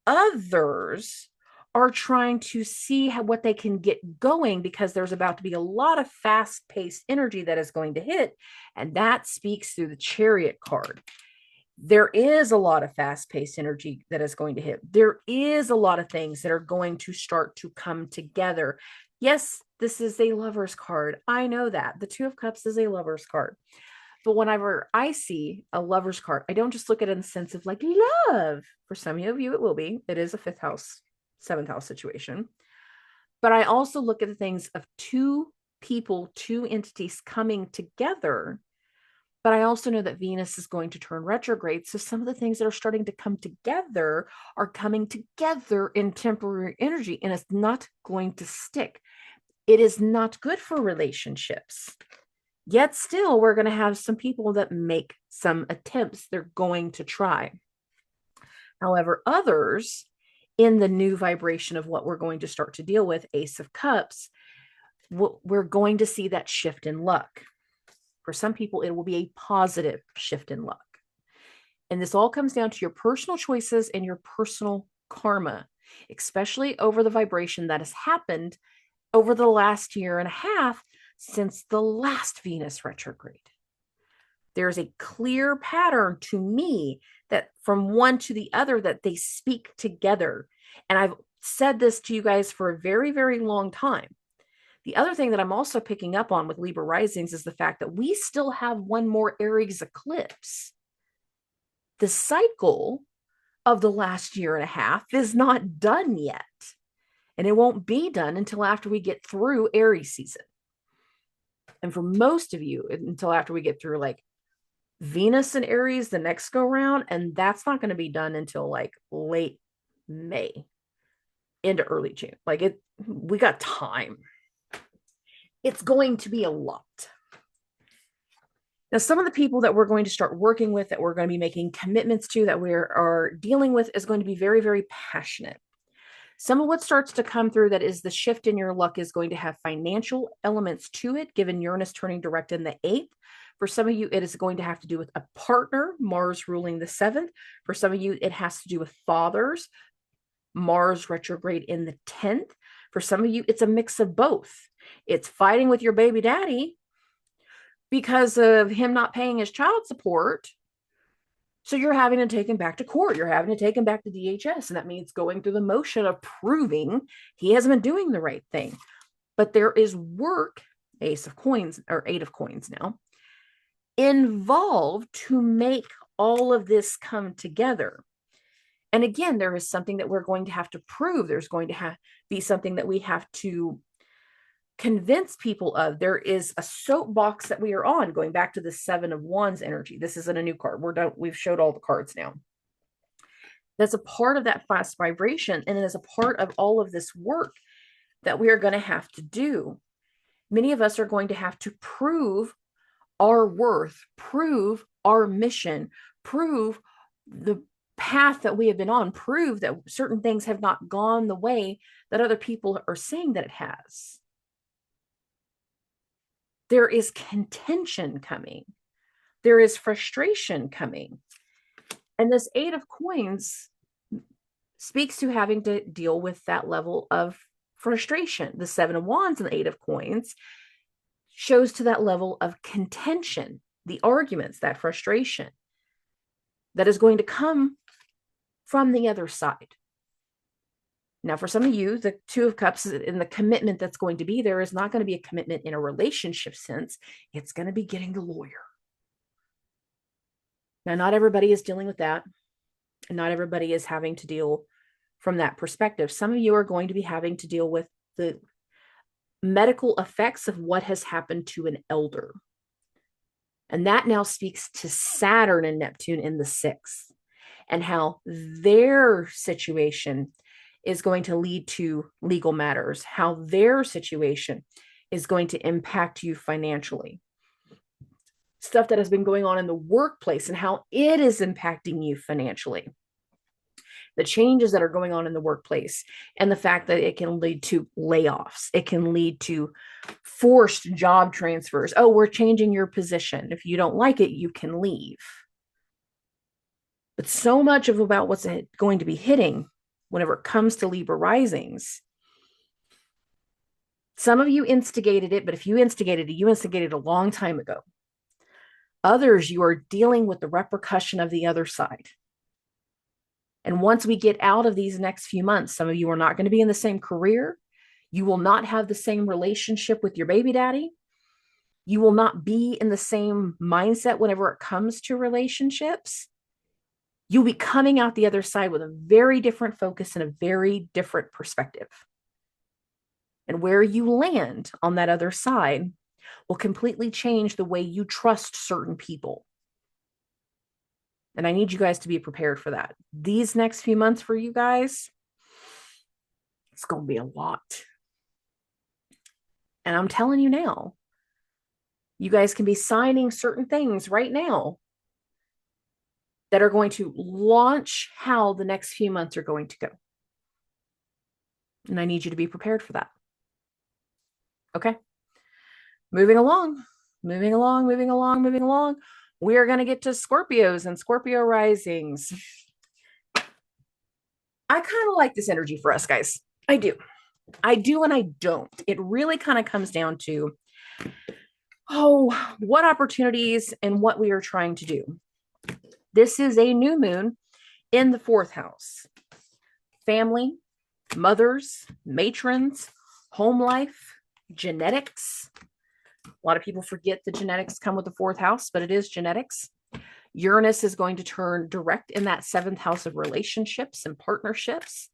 Others are trying to see what they can get going because there's about to be a lot of fast-paced energy that is going to hit, and that speaks through the Chariot card. There is a lot of fast-paced energy that is going to hit. There is a lot of things that are going to start to come together. Yes, this is a lover's card. I know that. The Two of Cups is a lover's card. But whenever I see a lover's card, I don't just look at it in the sense of like love. For some of you, it will be. It is a fifth house, seventh house situation. But I also look at the things of two people, two entities coming together. But I also know that Venus is going to turn retrograde. So some of the things that are starting to come together are coming together in temporary energy, and it's not going to stick. It is not good for relationships. Yet still, we're going to have some people that make some attempts. They're going to try. However, others in the new vibration of what we're going to start to deal with, Ace of Cups, we're going to see that shift in luck. For some people, it will be a positive shift in luck. And this all comes down to your personal choices and your personal karma, especially over the vibration that has happened over the last year and a half since the last Venus retrograde. There's a clear pattern to me that from one to the other that they speak together. And I've said this to you guys for a very, very long time. The other thing that I'm also picking up on with Libra risings is the fact that we still have one more Aries eclipse. The cycle of the last year and a half is not done yet. And it won't be done until after we get through Aries season. And for most of you, until after we get through like Venus and Aries the next go round, and that's not going to be done until like late May into early June. Like we got time. It's going to be a lot. Now, some of the people that we're going to start working with, that we're going to be making commitments to, that we are dealing with is going to be very, very passionate. Some of what starts to come through that is the shift in your luck is going to have financial elements to it, given Uranus turning direct in the 8th. For some of you, it is going to have to do with a partner, Mars ruling the 7th. For some of you, it has to do with fathers, Mars retrograde in the 10th. For some of you, it's a mix of both. It's fighting with your baby daddy because of him not paying his child support. So you're having to take him back to court. You're having to take him back to DHS. And that means going through the motion of proving he hasn't been doing the right thing. But there is work, Ace of Coins or 8 of Coins now, involved to make all of this come together. And again, there is something that we're going to have to prove. There's going to be something that we have to convince people of. There is a soapbox that we are on, going back to the Seven of Wands energy. This isn't a new card. We're done. We've showed all the cards now. That's a part of that fast vibration, and it is a part of all of this work that we are going to have to do. Many of us are going to have to prove our worth, prove our mission, prove the path that we have been on, prove that certain things have not gone the way that other people are saying that it has. There is contention coming. There is frustration coming. And this Eight of Coins speaks to having to deal with that level of frustration. The Seven of Wands and the Eight of Coins shows to that level of contention, the arguments, that frustration that is going to come from the other side. Now, for some of you, the Two of Cups and the commitment that's going to be there is not going to be a commitment in a relationship sense. It's going to be getting the lawyer. Now, not everybody is dealing with that. And not everybody is having to deal from that perspective. Some of you are going to be having to deal with the medical effects of what has happened to an elder. And that now speaks to Saturn and Neptune in the 6th, and how their situation is going to lead to legal matters, how their situation is going to impact you financially. Stuff that has been going on in the workplace and how it is impacting you financially. The changes that are going on in the workplace, and the fact that it can lead to layoffs. It can lead to forced job transfers. Oh, we're changing your position. If you don't like it, you can leave. But so much of about what's going to be hitting whenever it comes to Libra risings. Some of you instigated it, but if you instigated it, you instigated a long time ago. Others, you are dealing with the repercussion of the other side. And once we get out of these next few months, some of you are not going to be in the same career. You will not have the same relationship with your baby daddy. You will not be in the same mindset whenever it comes to relationships. You'll be coming out the other side with a very different focus and a very different perspective. And where you land on that other side will completely change the way you trust certain people. And I need you guys to be prepared for that. These next few months for you guys, it's going to be a lot. And I'm telling you now, you guys can be signing certain things right now that are going to launch how the next few months are going to go. And I need you to be prepared for that. Okay. Moving along. We are going to get to Scorpios and Scorpio risings. I kind of like this energy for us, guys. I do and I don't. It really kind of comes down to, what opportunities and what we are trying to do. This is a new moon in the 4th house. Family, mothers, matrons, home life, genetics. A lot of people forget the genetics come with the 4th house, but it is genetics. Uranus is going to turn direct in that 7th house of relationships and partnerships.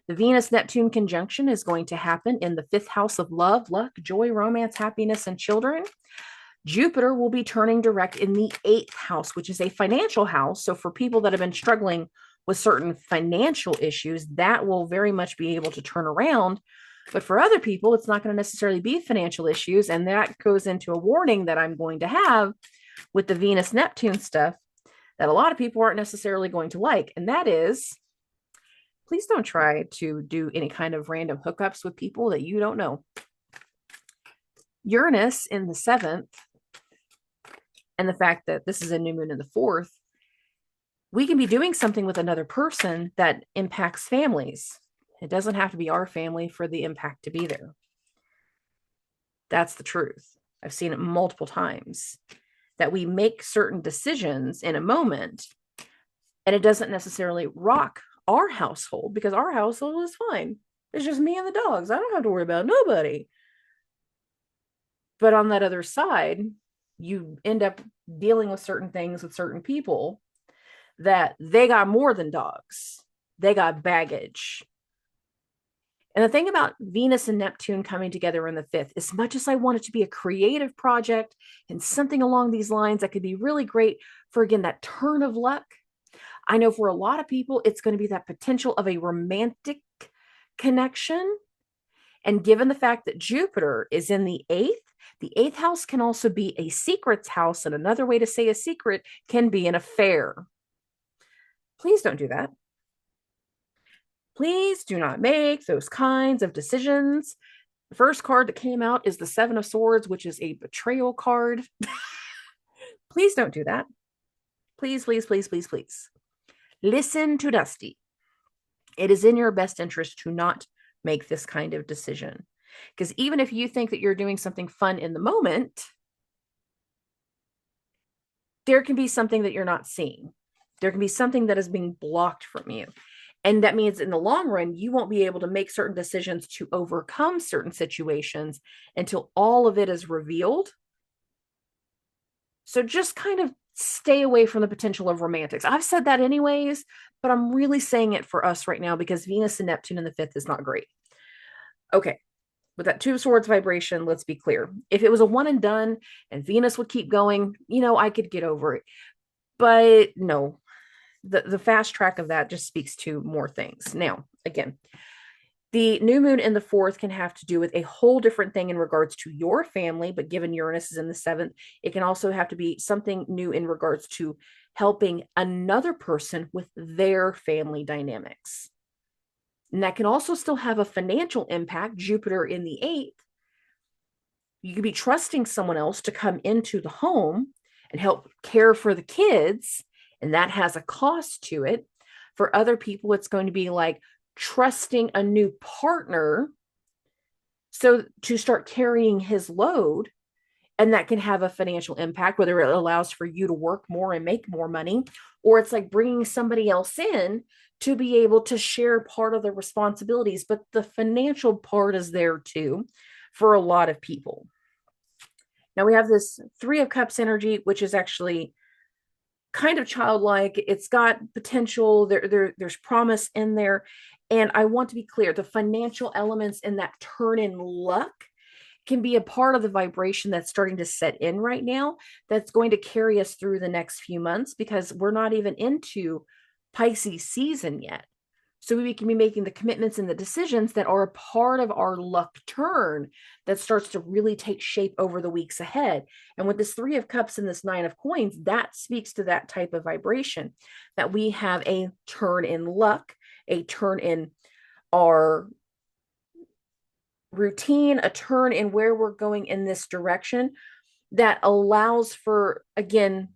The Venus-Neptune conjunction is going to happen in the 5th house of love, luck, joy, romance, happiness, and children. Jupiter will be turning direct in the 8th house, which is a financial house. So for people that have been struggling with certain financial issues, that will very much be able to turn around. But for other people, it's not going to necessarily be financial issues. And that goes into a warning that I'm going to have with the Venus-Neptune stuff that a lot of people aren't necessarily going to like. And that is, please don't try to do any kind of random hookups with people that you don't know. Uranus in the 7th, and the fact that this is a new moon in the 4th, we can be doing something with another person that impacts families. It doesn't have to be our family for the impact to be there. That's the truth. I've seen it multiple times that we make certain decisions in a moment and it doesn't necessarily rock our household because our household is fine. It's just me and the dogs. I don't have to worry about nobody. But on that other side, you end up dealing with certain things with certain people that they got more than dogs. They got baggage. And the thing about Venus and Neptune coming together in the fifth, as much as I want it to be a creative project and something along these lines that could be really great for, again, that turn of luck, I know for a lot of people, it's going to be that potential of a romantic connection. And given the fact that Jupiter is in the eighth house can also be a secrets house. And another way to say a secret can be an affair. Please don't do that. Please do not make those kinds of decisions. The first card that came out is the Seven of Swords, which is a betrayal card. Please don't do that. Please, please, please, please, please. Listen to Dusty. It is in your best interest to not make this kind of decision. Because even if you think that you're doing something fun in the moment, there can be something that you're not seeing. There can be something that is being blocked from you. And that means in the long run, you won't be able to make certain decisions to overcome certain situations until all of it is revealed. So just kind of stay away from the potential of romantics. I've said that anyways, but I'm really saying it for us right now because Venus and Neptune in the fifth is not great. Okay. With that Two of Swords vibration, let's be clear. If it was a one and done and Venus would keep going, I could get over it. But no, the fast track of that just speaks to more things. Now, again, the new moon in the fourth can have to do with a whole different thing in regards to your family, but given Uranus is in the seventh, it can also have to be something new in regards to helping another person with their family dynamics. And that can also still have a financial impact. Jupiter in the eighth, you could be trusting someone else to come into the home and help care for the kids, and that has a cost to it. For other people, it's going to be like trusting a new partner so to start carrying his load, and that can have a financial impact, whether it allows for you to work more and make more money, or it's like bringing somebody else in to be able to share part of the responsibilities. But the financial part is there too for a lot of people. Now we have this Three of Cups energy, which is actually kind of childlike. It's got potential. There's promise in there. And I want to be clear, the financial elements in that turn in luck can be a part of the vibration that's starting to set in right now. That's going to carry us through the next few months because we're not even into Pisces season yet. So we can be making the commitments and the decisions that are a part of our luck turn that starts to really take shape over the weeks ahead. And with this Three of Cups and this Nine of Coins, that speaks to that type of vibration, that we have a turn in luck, a turn in our routine, a turn in where we're going in this direction that allows for, again,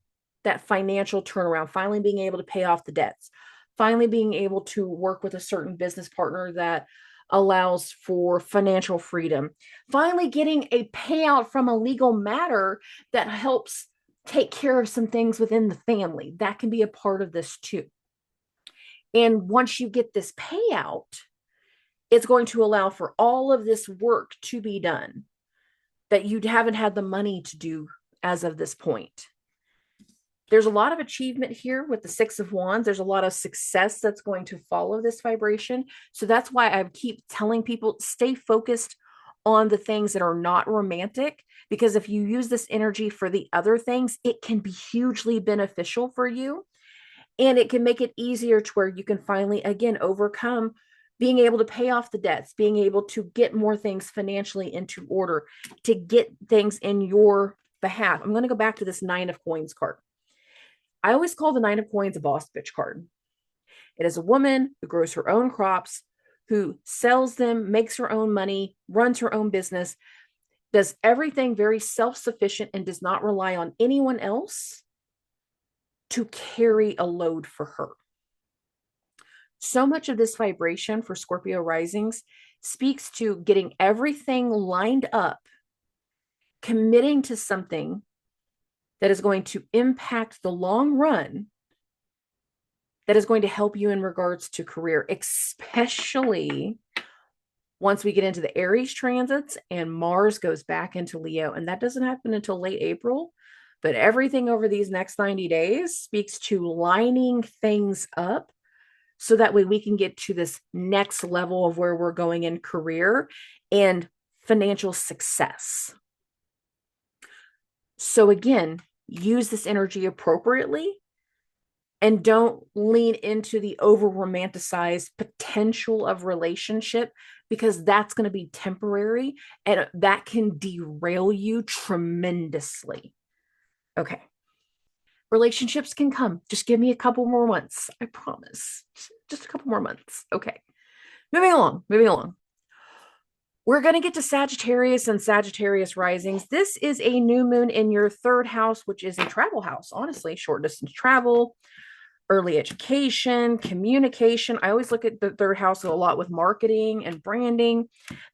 that financial turnaround, finally being able to pay off the debts, finally being able to work with a certain business partner that allows for financial freedom, finally getting a payout from a legal matter that helps take care of some things within the family. That can be a part of this too. And once you get this payout, it's going to allow for all of this work to be done that you haven't had the money to do as of this point. There's a lot of achievement here with the Six of Wands. There's a lot of success that's going to follow this vibration. So that's why I keep telling people, stay focused on the things that are not romantic, because if you use this energy for the other things, it can be hugely beneficial for you. And it can make it easier to where you can finally, again, overcome being able to pay off the debts, being able to get more things financially into order, to get things in your behalf. I'm going to go back to this Nine of Coins card. I always call the Nine of Coins a boss bitch card. It is a woman who grows her own crops, who sells them, makes her own money, runs her own business, does everything very self-sufficient, and does not rely on anyone else to carry a load for her. So much of this vibration for Scorpio risings speaks to getting everything lined up, committing to something that is going to impact the long run, that is going to help you in regards to career, especially once we get into the Aries transits and Mars goes back into Leo. And that doesn't happen until late April. But everything over these next 90 days speaks to lining things up so that way we can get to this next level of where we're going in career and financial success. So again, use this energy appropriately and don't lean into the over romanticized potential of relationship, because that's going to be temporary and that can derail you tremendously. Okay. Relationships can come. Just give me a couple more months. I promise. Just a couple more months. Okay. Moving along. We're going to get to Sagittarius and Sagittarius risings. This is a new moon in your third house, which is a travel house, honestly, short distance travel, early education, communication. I always look at the third house a lot with marketing and branding.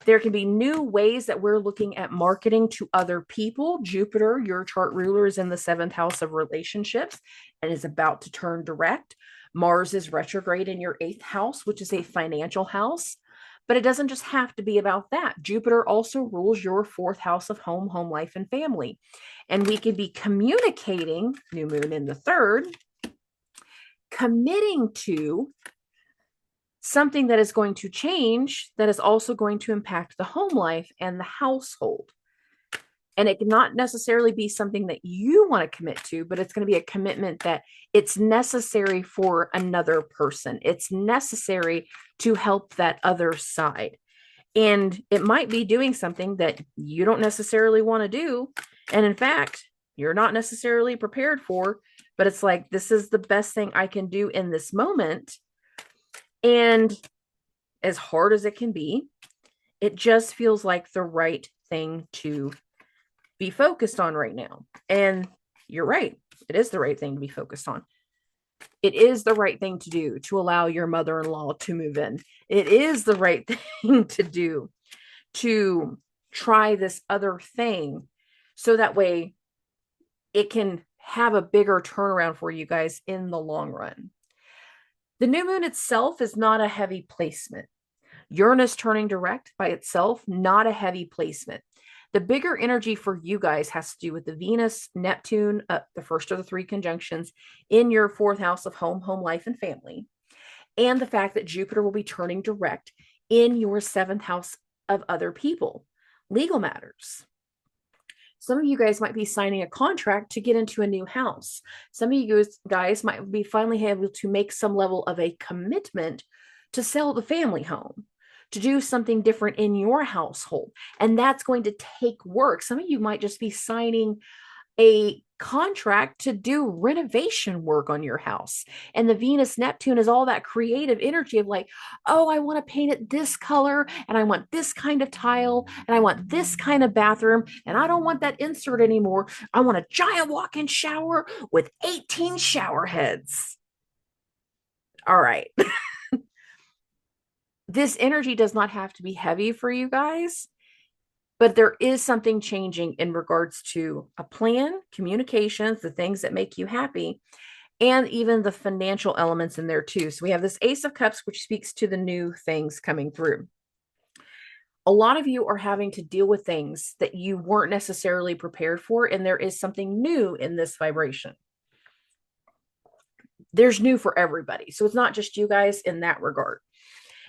There can be new ways that we're looking at marketing to other people. Jupiter, your chart ruler, is in the seventh house of relationships and is about to turn direct. Mars is retrograde in your eighth house, which is a financial house. But it doesn't just have to be about that. Jupiter also rules your fourth house of home, home life, and family. And we could be communicating, new moon in the third, committing to something that is going to change, that is also going to impact the home life and the household. And it cannot necessarily be something that you want to commit to, but it's going to be a commitment that it's necessary for another person. It's necessary to help that other side. And it might be doing something that you don't necessarily want to do. And in fact, you're not necessarily prepared for, but it's like, this is the best thing I can do in this moment. And as hard as it can be, it just feels like the right thing to be focused on right now. And you're right. It is the right thing to be focused on. It is the right thing to do to allow your mother-in-law to move in. It is the right thing to do to try this other thing so that way it can have a bigger turnaround for you guys in the long run. The new moon itself is not a heavy placement. Uranus turning direct by itself, not a heavy placement. The bigger energy for you guys has to do with the Venus, Neptune, the first of the three conjunctions in your fourth house of home, home life, and family, and the fact that Jupiter will be turning direct in your seventh house of other people, legal matters. Some of you guys might be signing a contract to get into a new house. Some of you guys might be finally able to make some level of a commitment to sell the family home, to do something different in your household. And that's going to take work. Some of you might just be signing a contract to do renovation work on your house. And the Venus Neptune is all that creative energy of like, oh, I want to paint it this color, and I want this kind of tile, and I want this kind of bathroom, and I don't want that insert anymore. I want a giant walk-in shower with 18 shower heads. All right. This energy does not have to be heavy for you guys, but there is something changing in regards to a plan, communications, the things that make you happy, and even the financial elements in there too. So we have this Ace of Cups, which speaks to the new things coming through. A lot of you are having to deal with things that you weren't necessarily prepared for, and there is something new in this vibration. There's new for everybody. So it's not just you guys in that regard.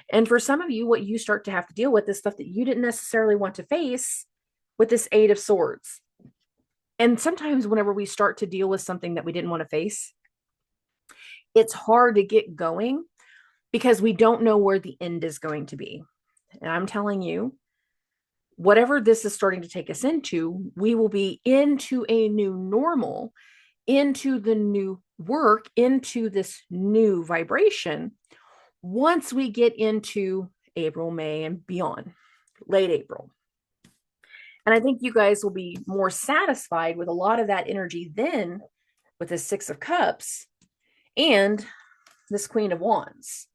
And for some of you, what you start to have to deal with is stuff that you didn't necessarily want to face with this Eight of Swords. And sometimes whenever we start to deal with something that we didn't want to face, it's hard to get going because we don't know where the end is going to be. And I'm telling you, whatever this is starting to take us into, we will be into a new normal, into the new work, into this new vibration once we get into April, May, and beyond, late April. And I think you guys will be more satisfied with a lot of that energy then with the Six of Cups and this Queen of Wands.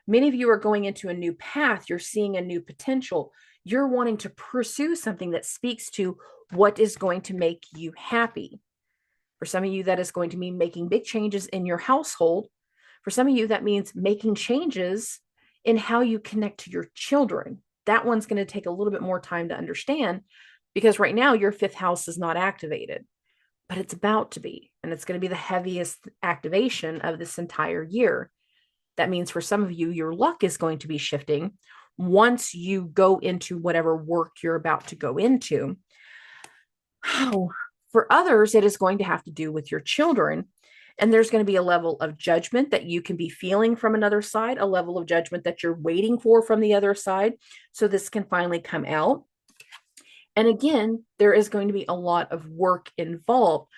Many of you are going into a new path. You're seeing a new potential. You're wanting to pursue something that speaks to what is going to make you happy. For some of you, that is going to mean making big changes in your household. For some of you, that means making changes in how you connect to your children. That one's going to take a little bit more time to understand because right now your fifth house is not activated, but it's about to be. And it's going to be the heaviest activation of this entire year. That means for some of you, your luck is going to be shifting once you go into whatever work you're about to go into. Oh, for others, it is going to have to do with your children. And there's going to be a level of judgment that you can be feeling from another side, a level of judgment that you're waiting for from the other side. So this can finally come out. And again, there is going to be a lot of work involved.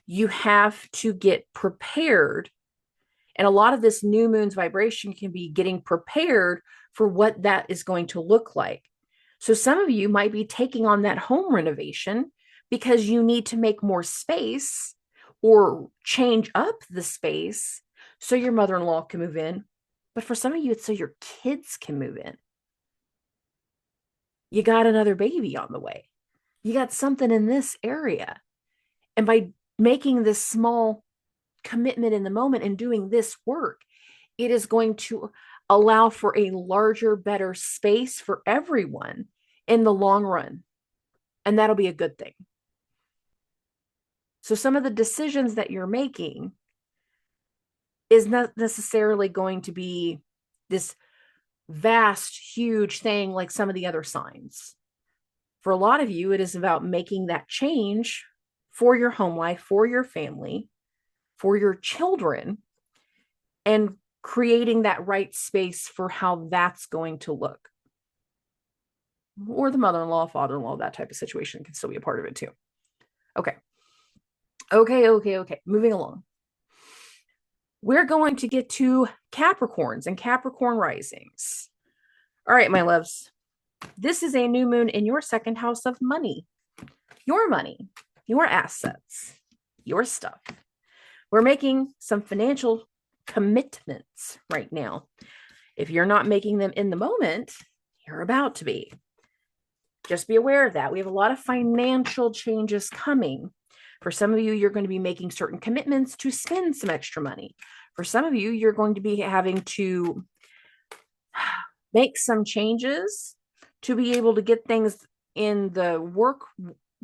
You have to get prepared. And a lot of this new moon's vibration can be getting prepared for what that is going to look like. So some of you might be taking on that home renovation because you need to make more space or change up the space so your mother-in-law can move in. But for some of you, it's so your kids can move in. You got another baby on the way. You got something in this area. And by making this small commitment in the moment and doing this work, it is going to allow for a larger, better space for everyone in the long run. And that'll be a good thing. So some of the decisions that you're making is not necessarily going to be this vast, huge thing like some of the other signs. For a lot of you, it is about making that change for your home life, for your family, for your children, and creating that right space for how that's going to look. Or the mother-in-law, father-in-law, that type of situation can still be a part of it too. Okay. Moving along. We're going to get to Capricorns and Capricorn risings. All right, my loves. This is a new moon in your second house of money, your assets, your stuff. We're making some financial commitments right now. If you're not making them in the moment, you're about to be. Just be aware of that. We have a lot of financial changes coming. For some of you, you're going to be making certain commitments to spend some extra money. For some of you, you're going to be having to make some changes to be able to get things in the work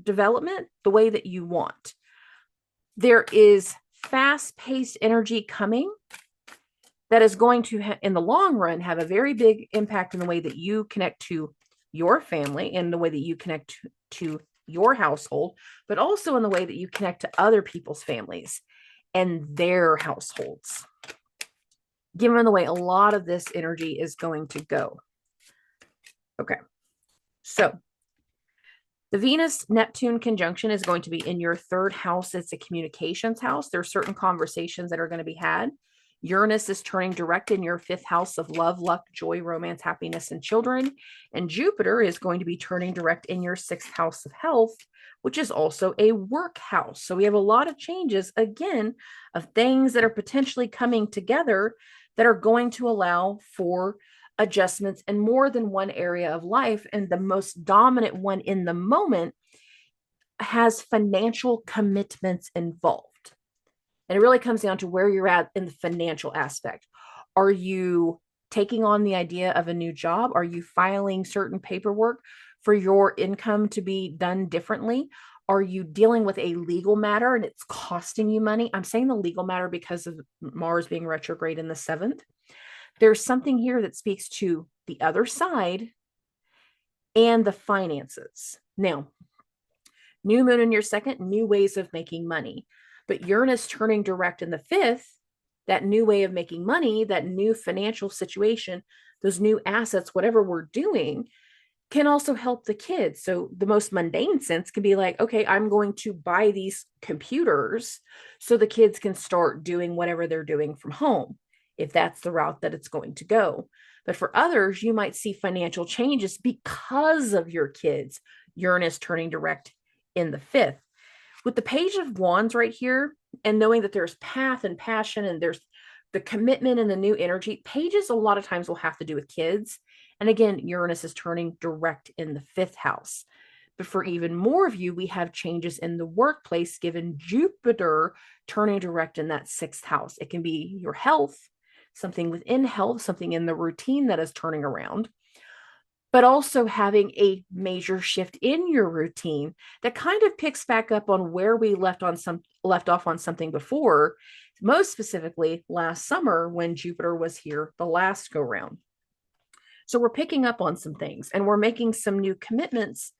development the way that you want. There is fast-paced energy coming that is going to, in the long run, have a very big impact in the way that you connect to your family and the way that you connect to your household, but also in the way that you connect to other people's families and their households. Given the way a lot of this energy is going to go. Okay, so the Venus-Neptune conjunction is going to be in your third house. It's a communications house. There are certain conversations that are going to be had. Uranus is turning direct in your fifth house of love, luck, joy, romance, happiness, and children. And Jupiter is going to be turning direct in your sixth house of health, which is also a work house. So we have a lot of changes, again, of things that are potentially coming together that are going to allow for adjustments in more than one area of life. And the most dominant one in the moment has financial commitments involved. And it really comes down to where you're at in the financial aspect. Are you taking on the idea of a new job? Are you filing certain paperwork for your income to be done differently? Are you dealing with a legal matter and it's costing you money? I'm saying the legal matter because of Mars being retrograde in the seventh. There's something here that speaks to the other side and the finances. Now, new moon in your second, new ways of making money. But Uranus turning direct in the fifth, that new way of making money, that new financial situation, those new assets, whatever we're doing, can also help the kids. So the most mundane sense can be like, okay, I'm going to buy these computers so the kids can start doing whatever they're doing from home, if that's the route that it's going to go. But for others, you might see financial changes because of your kids, Uranus turning direct in the fifth. With the Page of Wands right here, and knowing that there's path and passion and there's the commitment and the new energy, pages a lot of times will have to do with kids. And again, Uranus is turning direct in the fifth house. But for even more of you, we have changes in the workplace given Jupiter turning direct in that sixth house. It can be your health, something within health, something in the routine that is turning around. but also having a major shift in your routine that kind of picks back up on where we left off on something before, most specifically last summer when Jupiter was here the last go round. So we're picking up on some things and we're making some new commitments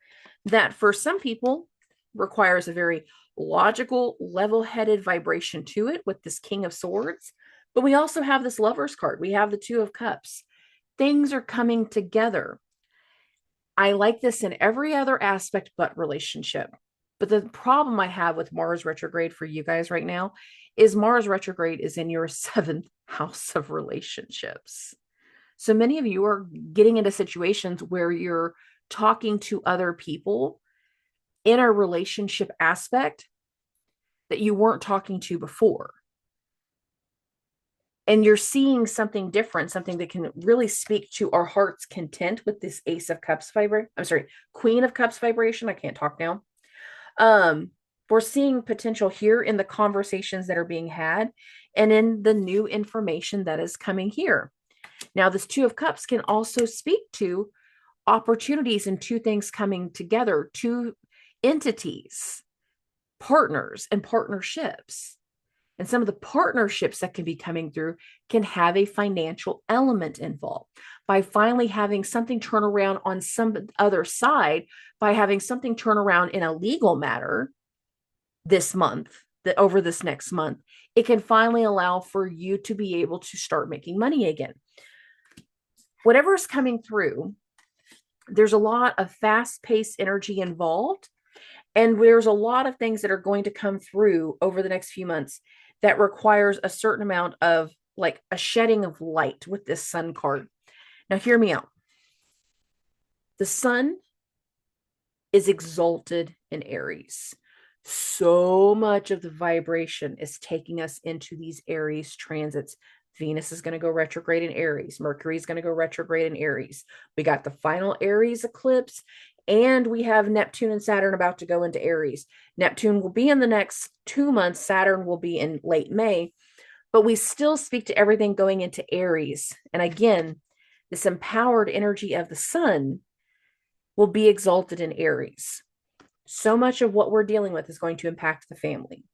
that for some people requires a very logical, level-headed vibration to it with this King of Swords. But we also have this Lover's card. We have the Two of Cups. Things are coming together. I like this in every other aspect but relationship. But the problem I have with Mars retrograde for you guys right now is Mars retrograde is in your 7th house of relationships. So many of you are getting into situations where you're talking to other people in a relationship aspect that you weren't talking to before. And you're seeing something different, something that can really speak to our heart's content with this Ace of Cups vibration. I'm sorry, Queen of Cups vibration. I can't talk now. We're seeing potential here in the conversations that are being had and in the new information that is coming here. Now, this Two of Cups can also speak to opportunities and two things coming together, two entities, partners and partnerships. And some of the partnerships that can be coming through can have a financial element involved. By finally having something turn around on some other side, by having something turn around in a legal matter this month, that over this next month, it can finally allow for you to be able to start making money again. Whatever's coming through, there's a lot of fast-paced energy involved. And there's a lot of things that are going to come through over the next few months that requires a certain amount of like a shedding of light with this Sun card. Now, hear me out. The Sun is exalted in Aries. So much of the vibration is taking us into these Aries transits. Venus is going to go retrograde in Aries. Mercury is going to go retrograde in Aries. We got the final Aries eclipse, and we have Neptune and Saturn about to go into Aries. Neptune will be in the next 2 months. Saturn will be in late May, but we still speak to everything going into Aries. And again, this empowered energy of the Sun will be exalted in Aries. So much of what we're dealing with is going to impact the family.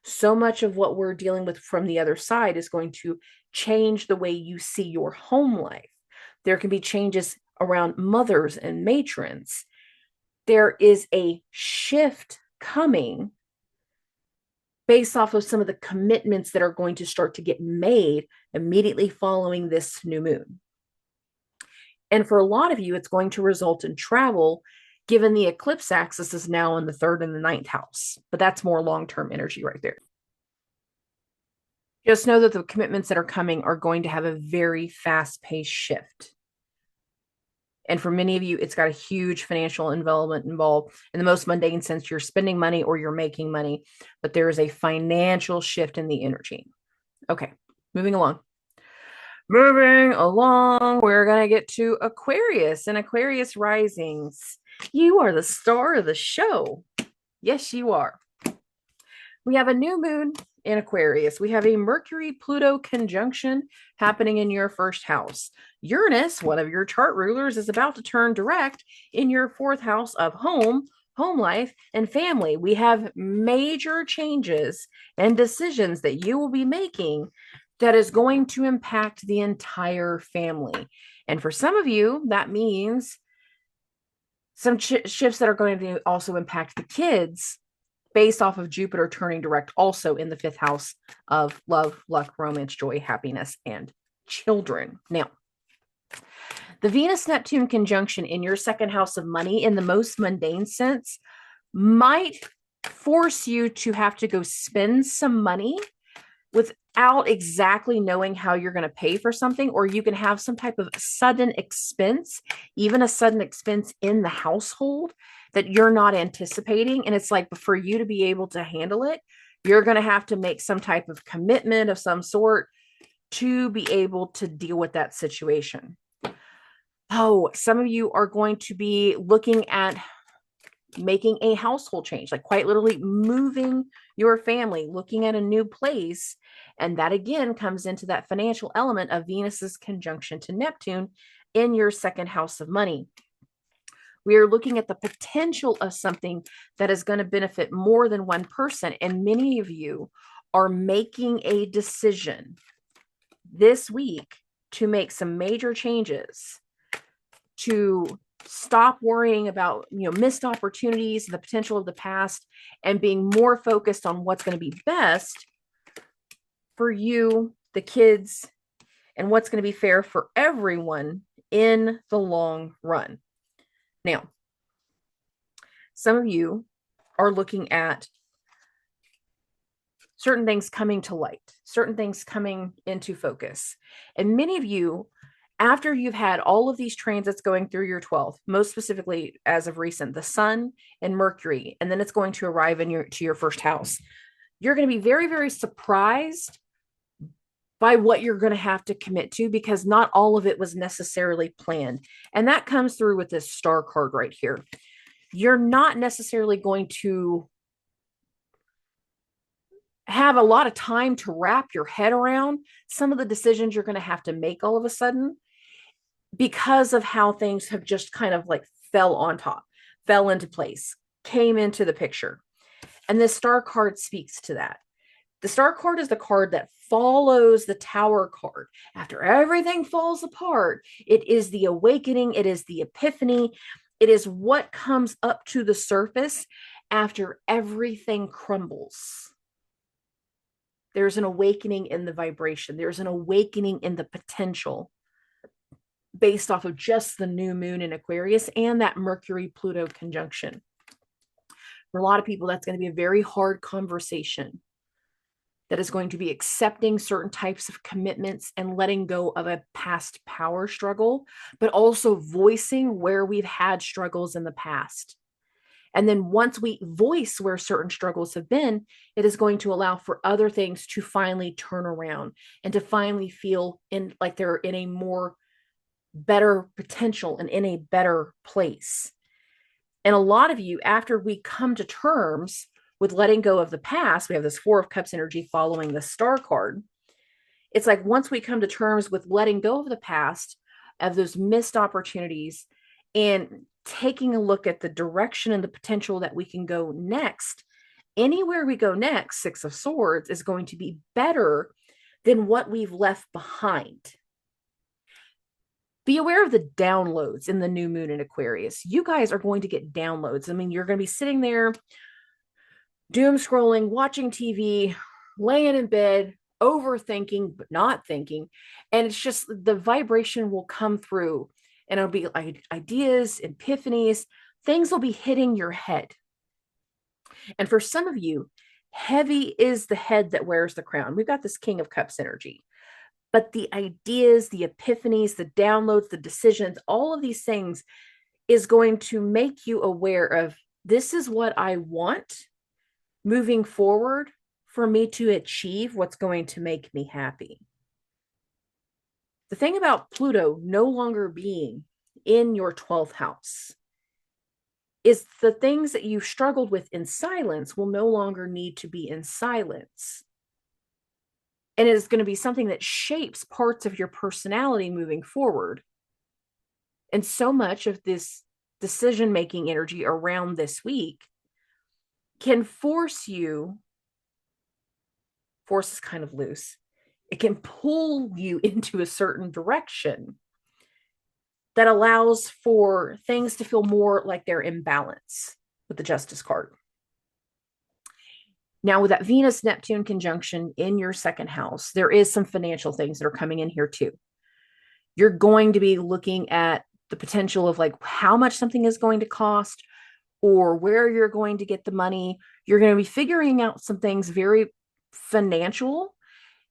So much of what we're dealing with from the other side is going to change the way you see your home life. There can be changes around mothers and matrons. There is a shift coming based off of some of the commitments that are going to start to get made immediately following this new moon. And for a lot of you, it's going to result in travel, given the eclipse axis is now in the 3rd and the 9th house. But that's more long-term energy right there. Just know that the commitments that are coming are going to have a very fast-paced shift. And for many of you, it's got a huge financial involvement involved. In the most mundane sense, you're spending money or you're making money, but there is a financial shift in the energy. Okay, moving along. Moving along, we're going to get to Aquarius and Aquarius risings. You are the star of the show. Yes, you are. We have a new moon in Aquarius. We have a Mercury-Pluto conjunction happening in your 1st house. Uranus, one of your chart rulers, is about to turn direct in your 4th house of home life, and family. We have major changes and decisions that you will be making that is going to impact the entire family. And for some of you, that means some shifts that are going to also impact the kids based off of Jupiter turning direct also in the 5th house of love, luck, romance, joy, happiness, and children. Now, the Venus-Neptune conjunction in your 2nd house of money in the most mundane sense might force you to have to go spend some money without exactly knowing how you're going to pay for something, or you can have some type of sudden expense, even a sudden expense in the household that you're not anticipating. And it's like, for you to be able to handle it, you're going to have to make some type of commitment of some sort to be able to deal with that situation. Oh, some of you are going to be looking at making a household change, like quite literally moving your family, looking at a new place. And that again comes into that financial element of Venus's conjunction to Neptune in your second house of money. We are looking at the potential of something that is going to benefit more than one person. And many of you are making a decision this week to make some major changes, to stop worrying about, missed opportunities, the potential of the past, and being more focused on what's going to be best for you, the kids, and what's going to be fair for everyone in the long run. Now, some of you are looking at certain things coming to light, certain things coming into focus. And many of you, after you've had all of these transits going through your 12th, most specifically as of recent, the Sun and Mercury, and then it's going to arrive to your first house, you're going to be very, very surprised by what you're going to have to commit to, because not all of it was necessarily planned. And that comes through with this star card right here. You're not necessarily going to have a lot of time to wrap your head around some of the decisions you're going to have to make all of a sudden, because of how things have just kind of like fell into place, came into the picture. And this star card speaks to that. The star card is the card that follows the Tower card. After everything falls apart, it is the awakening, it is the epiphany, it is what comes up to the surface after everything crumbles. There's an awakening in the vibration. There's an awakening in the potential based off of just the new moon in Aquarius and that Mercury-Pluto conjunction. For a lot of people, that's going to be a very hard conversation that is going to be accepting certain types of commitments and letting go of a past power struggle, but also voicing where we've had struggles in the past. And then once we voice where certain struggles have been, it is going to allow for other things to finally turn around and to finally feel like they're in a more better potential and in a better place. And a lot of you, after we come to terms with letting go of the past, we have this Four of Cups energy following the star card. It's like once we come to terms with letting go of the past, of those missed opportunities, and taking a look at the direction and the potential that we can go next, anywhere we go next, Six of Swords is going to be better than what we've left behind. Be aware of the downloads in the new moon in Aquarius. You guys are going to get downloads. I mean, you're going to be sitting there doom scrolling, watching TV, laying in bed, overthinking, but not thinking. And it's just the vibration will come through and it'll be like ideas, epiphanies, things will be hitting your head. And for some of you, heavy is the head that wears the crown. We've got this King of Cups energy. But the ideas, the epiphanies, the downloads, the decisions, all of these things is going to make you aware of, this is what I want moving forward for me to achieve what's going to make me happy. The thing about Pluto no longer being in your 12th house is the things that you struggled with in silence will no longer need to be in silence. And it is going to be something that shapes parts of your personality moving forward. And so much of this decision-making energy around this week can force is kind of loose. It can pull you into a certain direction that allows for things to feel more like they're in balance with the Justice card. Now, with that Venus-Neptune conjunction in your second house, there is some financial things that are coming in here too. You're going to be looking at the potential of like how much something is going to cost or where you're going to get the money. You're going to be figuring out some things very financial,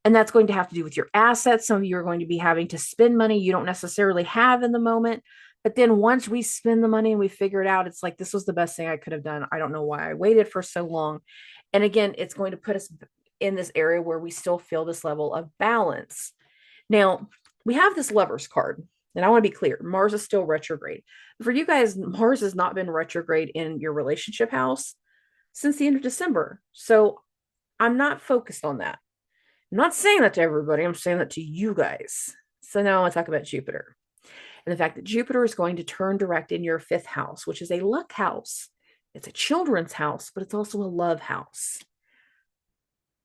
and that's going to have to do with your assets. Some of you are going to be having to spend money you don't necessarily have in the moment. But then once we spend the money and we figure it out, it's like, this was the best thing I could have done. I don't know why I waited for so long. And again, it's going to put us in this area where we still feel this level of balance. Now, we have this Lovers card, and I want to be clear, Mars is still retrograde. For you guys, Mars has not been retrograde in your relationship house since the end of December. So I'm not focused on that. I'm not saying that to everybody. I'm saying that to you guys. So now I want to talk about Jupiter. and the fact that Jupiter is going to turn direct in your 5th house, which is a luck house. It's a children's house, but it's also a love house.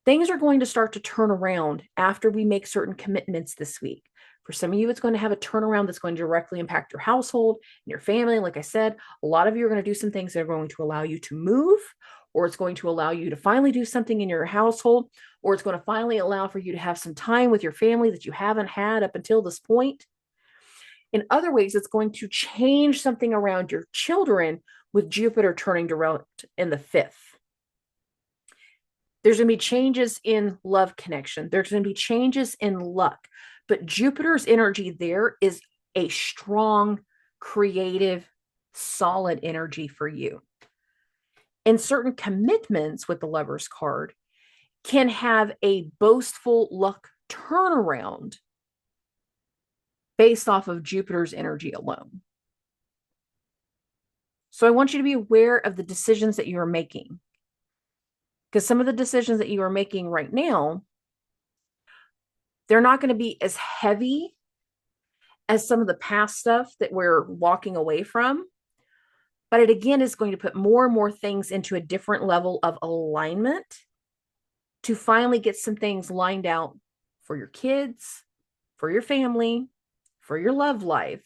Things are going to start to turn around after we make certain commitments this week. For some of you, it's going to have a turnaround that's going to directly impact your household and your family. Like I said, a lot of you are going to do some things that are going to allow you to move, or it's going to allow you to finally do something in your household, or it's going to finally allow for you to have some time with your family that you haven't had up until this point. In other ways, it's going to change something around your children with Jupiter turning direct in the 5th. There's going to be changes in love connection. There's going to be changes in luck. But Jupiter's energy there is a strong, creative, solid energy for you. And certain commitments with the Lover's card can have a boastful luck turnaround based off of Jupiter's energy alone. So I want you to be aware of the decisions that you are making. Because some of the decisions that you are making right now, they're not going to be as heavy as some of the past stuff that we're walking away from. But it again is going to put more and more things into a different level of alignment to finally get some things lined out for your kids, for your family, for your love life,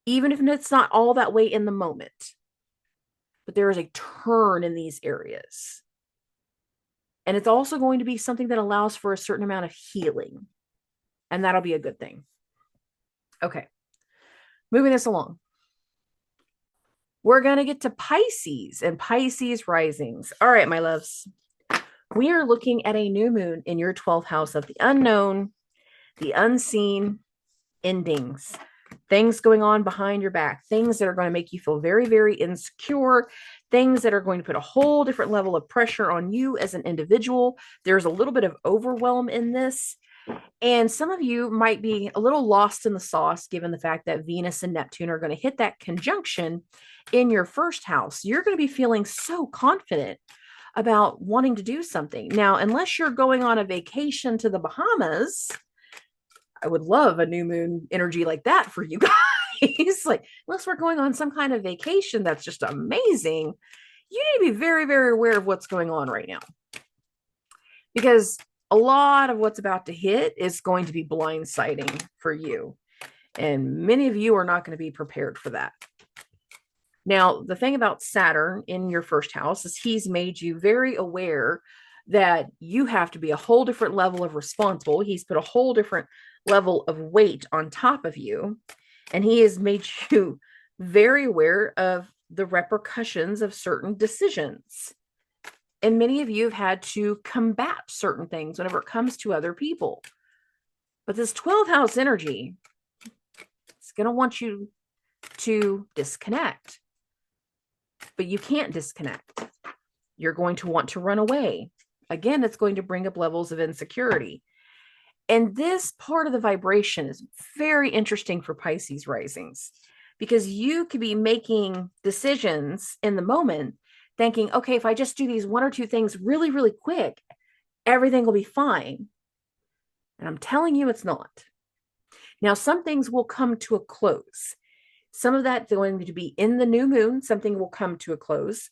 even if it's not all that way in the moment. But there is a turn in these areas. And it's also going to be something that allows for a certain amount of healing. And that'll be a good thing. Okay. Moving this along. We're going to get to Pisces and Pisces risings. All right, my loves. We are looking at a new moon in your 12th house of the unknown, the unseen, endings, things going on behind your back, things that are going to make you feel very, very insecure, things that are going to put a whole different level of pressure on you as an individual. There's a little bit of overwhelm in this. And some of you might be a little lost in the sauce, given the fact that Venus and Neptune are going to hit that conjunction in your 1st house. You're going to be feeling so confident about wanting to do something. Now, unless you're going on a vacation to the Bahamas, I would love a new moon energy like that for you guys. Like, unless we're going on some kind of vacation that's just amazing, you need to be very, very aware of what's going on right now. Because a lot of what's about to hit is going to be blindsiding for you. And many of you are not going to be prepared for that. Now, the thing about Saturn in your 1st house is he's made you very aware that you have to be a whole different level of responsible. He's put a whole different level of weight on top of you. And he has made you very aware of the repercussions of certain decisions. And many of you have had to combat certain things whenever it comes to other people. But this 12th house energy is going to want you to disconnect. But you can't disconnect. You're going to want to run away. Again, it's going to bring up levels of insecurity. And this part of the vibration is very interesting for Pisces risings, because you could be making decisions in the moment thinking, okay, if I just do these 1 or 2 things really, really quick, everything will be fine. And I'm telling you, it's not. Now, some things will come to a close. Some of that's going to be in the new moon. Something will come to a close.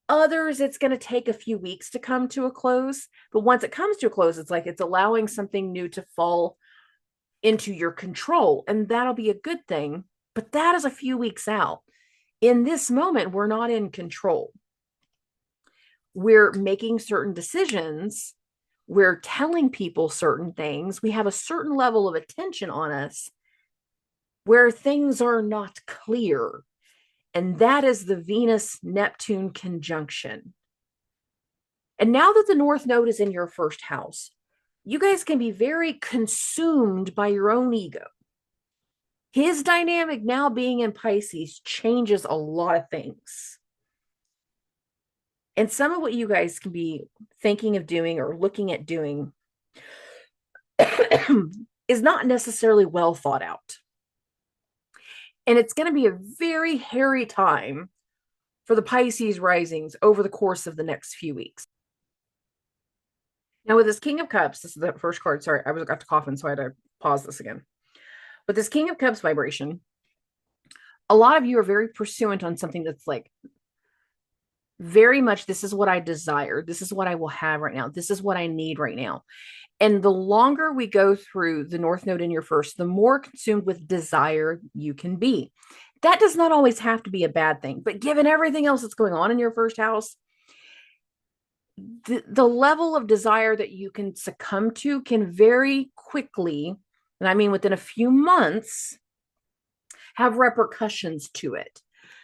Others, it's going to take a few weeks to come to a close. But once it comes to a close, it's like it's allowing something new to fall into your control. And that'll be a good thing. But that is a few weeks out. In this moment, we're not in control. We're making certain decisions. We're telling people certain things. We have a certain level of attention on us where things are not clear. And that is the Venus-Neptune conjunction. And now that the North Node is in your 1st house, you guys can be very consumed by your own ego. His dynamic now being in Pisces changes a lot of things. And some of what you guys can be thinking of doing or looking at doing is not necessarily well thought out. And it's going to be a very hairy time for the Pisces risings over the course of the next few weeks. Now, with this King of Cups, this is the 1st card. Sorry, I got to coughing, so I had to pause this again. But this King of Cups vibration, a lot of you are very pursuant on something that's like very much, this is what I desire. This is what I will have right now. This is what I need right now. And the longer we go through the North Node in your first, the more consumed with desire you can be. That does not always have to be a bad thing, but given everything else that's going on in your first house, the level of desire that you can succumb to can very quickly, and I mean within a few months, have repercussions to it.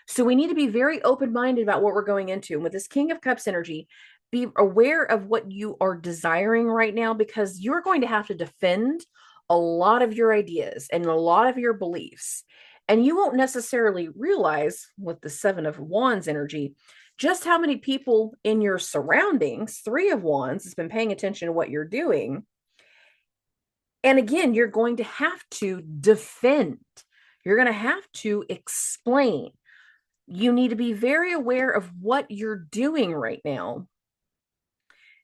So we need to be very open-minded about what we're going into. And with this King of Cups energy, be aware of what you are desiring right now, because you're going to have to defend a lot of your ideas and a lot of your beliefs. And you won't necessarily realize with the Seven of Wands energy just how many people in your surroundings, Three of Wands, has been paying attention to what you're doing. And again, you're going to have to defend. You're going to have to explain. You need to be very aware of what you're doing right now.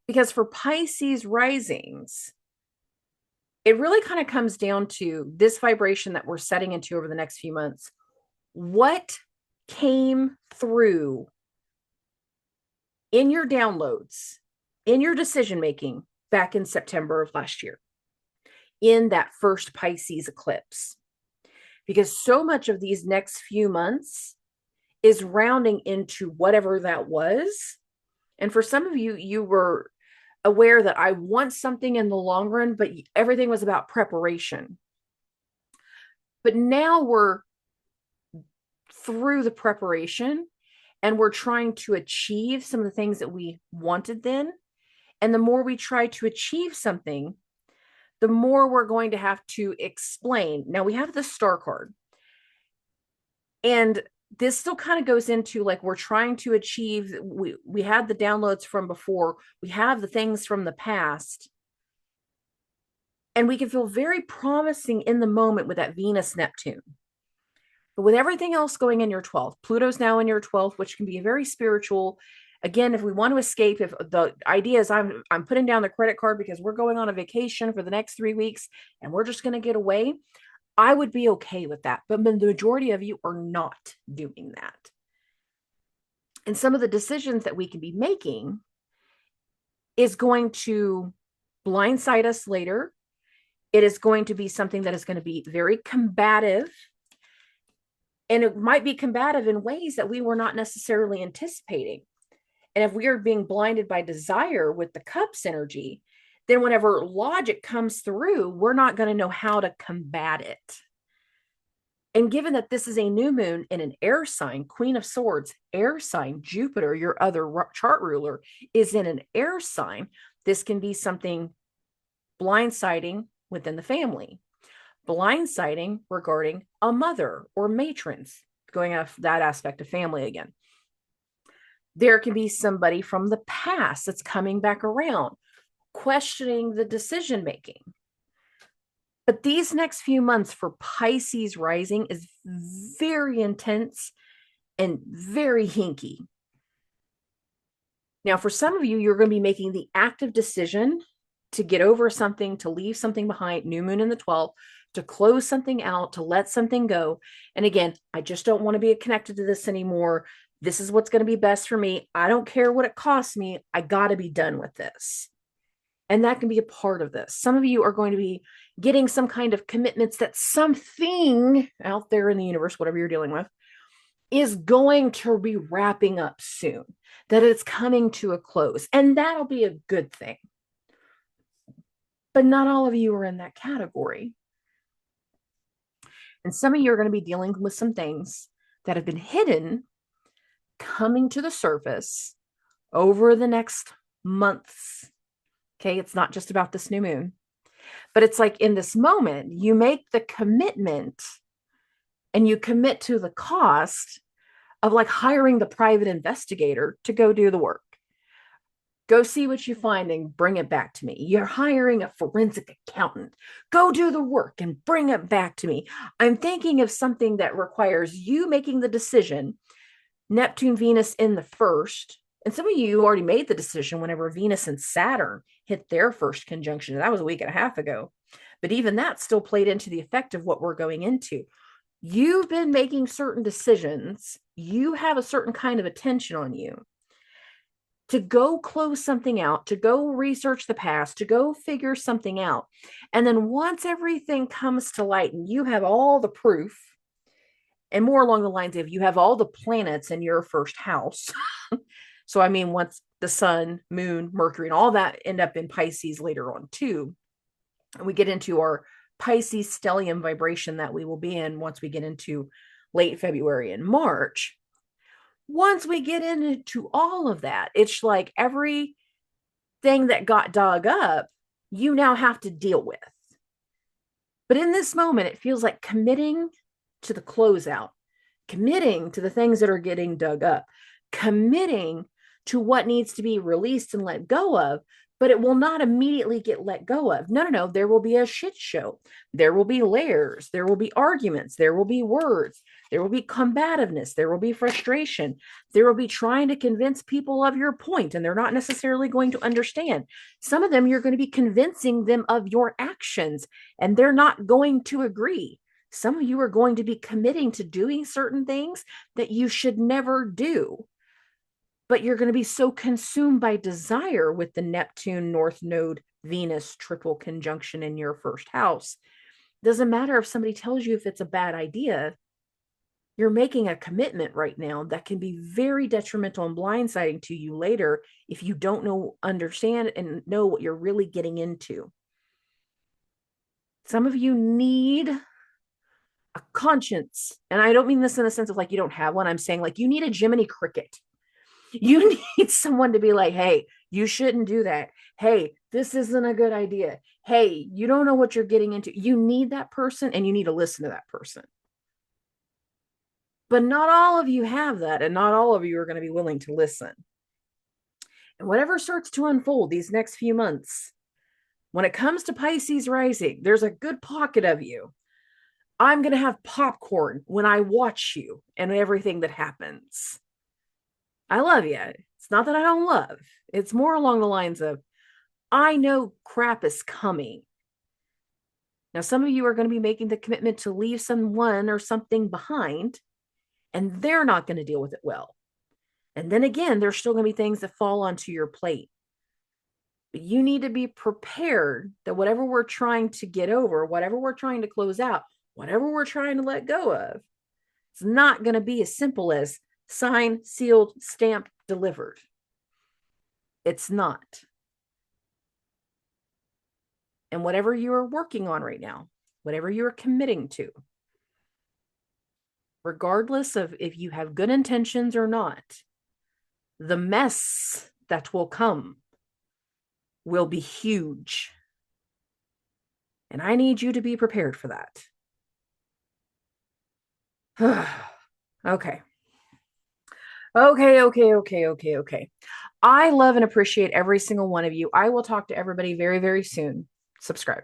Because for Pisces risings, it really kind of comes down to this vibration that we're setting into over the next few months. What came through in your downloads, in your decision-making back in September of last year, in that first Pisces eclipse? Because so much of these next few months is rounding into whatever that was. And for some of you, you were aware that I want something in the long run, but everything was about preparation. But now we're through the preparation and we're trying to achieve some of the things that we wanted then. And the more we try to achieve something, the more we're going to have to explain. Now we have the Star card. And this still kind of goes into like we're trying to achieve, we had the downloads from before, we have the things from the past, and we can feel very promising in the moment with that Venus Neptune. But with everything else going in your 12th, Pluto's now in your 12th, which can be very spiritual. Again, if we want to escape, if the idea is I'm putting down the credit card because we're going on a vacation for the next 3 weeks and we're just going to get away, I would be okay with that. But the majority of you are not doing that. And some of the decisions that we can be making is going to blindside us later. It is going to be something that is going to be very combative. And it might be combative in ways that we were not necessarily anticipating. And if we are being blinded by desire with the Cups energy, then whenever logic comes through, we're not going to know how to combat it. And given that this is a new moon in an air sign, Queen of Swords, air sign, Jupiter, your other chart ruler, is in an air sign, this can be something blindsiding within the family. Blindsiding regarding a mother or matrons, going off that aspect of family again. There can be somebody from the past that's coming back around, questioning the decision making. But these next few months for Pisces rising is very intense and very hinky. Now, for some of you, you're going to be making the active decision to get over something, to leave something behind, new moon in the 12th, to close something out, to let something go. And again, I just don't want to be connected to this anymore. This is what's going to be best for me. I don't care what it costs me. I got to be done with this. And that can be a part of this. Some of you are going to be getting some kind of commitments that something out there in the universe, whatever you're dealing with, is going to be wrapping up soon, that it's coming to a close. And that'll be a good thing. But not all of you are in that category. And some of you are going to be dealing with some things that have been hidden coming to the surface over the next months. Okay, it's not just about this new moon, but it's like in this moment, you make the commitment and you commit to the cost of like hiring the private investigator to go do the work. Go see what you find and bring it back to me. You're hiring a forensic accountant. Go do the work and bring it back to me. I'm thinking of something that requires you making the decision. Neptune, Venus in the first. And some of you already made the decision whenever Venus and Saturn hit their first conjunction. That was a week and a half ago. But even that still played into the effect of what we're going into. You've been making certain decisions. You have a certain kind of attention on you to go close something out, to go research the past, to go figure something out. And then once everything comes to light and you have all the proof, and more along the lines of you have all the planets in your first house. So, I mean, once the sun, moon, Mercury, and all that end up in Pisces later on, too, and we get into our Pisces stellium vibration that we will be in once we get into late February and March. Once we get into all of that, it's like everything that got dug up, you now have to deal with. But in this moment, it feels like committing to the closeout, committing to the things that are getting dug up, committing to what needs to be released and let go of, but it will not immediately get let go of. No. There will be a shit show. There will be layers. There will be arguments. There will be words. There will be combativeness. There will be frustration. There will be trying to convince people of your point, and they're not necessarily going to understand. Some of them, you're going to be convincing them of your actions, and they're not going to agree. Some of you are going to be committing to doing certain things that you should never do. But you're going to be so consumed by desire with the Neptune North Node Venus triple conjunction in your first house. Doesn't matter if somebody tells you if it's a bad idea. You're making a commitment right now that can be very detrimental and blindsiding to you later if you don't understand and know what you're really getting into. Some of you need a conscience. And I don't mean this in the sense of like you don't have one. I'm saying like you need a Gemini cricket. You need someone to be like, hey, you shouldn't do that. Hey, this isn't a good idea. Hey, you don't know what you're getting into. You need that person and you need to listen to that person. But not all of you have that, and not all of you are going to be willing to listen. And whatever starts to unfold these next few months, when it comes to Pisces rising, there's a good pocket of you. I'm going to have popcorn when I watch you and everything that happens. I love you. It's not that I don't love. It's more along the lines of, I know crap is coming. Now, some of you are going to be making the commitment to leave someone or something behind, and they're not going to deal with it well. And then again, there's still going to be things that fall onto your plate. But you need to be prepared that whatever we're trying to get over, whatever we're trying to close out, whatever we're trying to let go of, it's not going to be as simple as signed, sealed, stamped, delivered. It's not. And whatever you are working on right now, whatever you're committing to, regardless of if you have good intentions or not, the mess that will come will be huge. And I need you to be prepared for that. Okay. Okay. I love and appreciate every single one of you. I will talk to everybody very, very soon. Subscribe.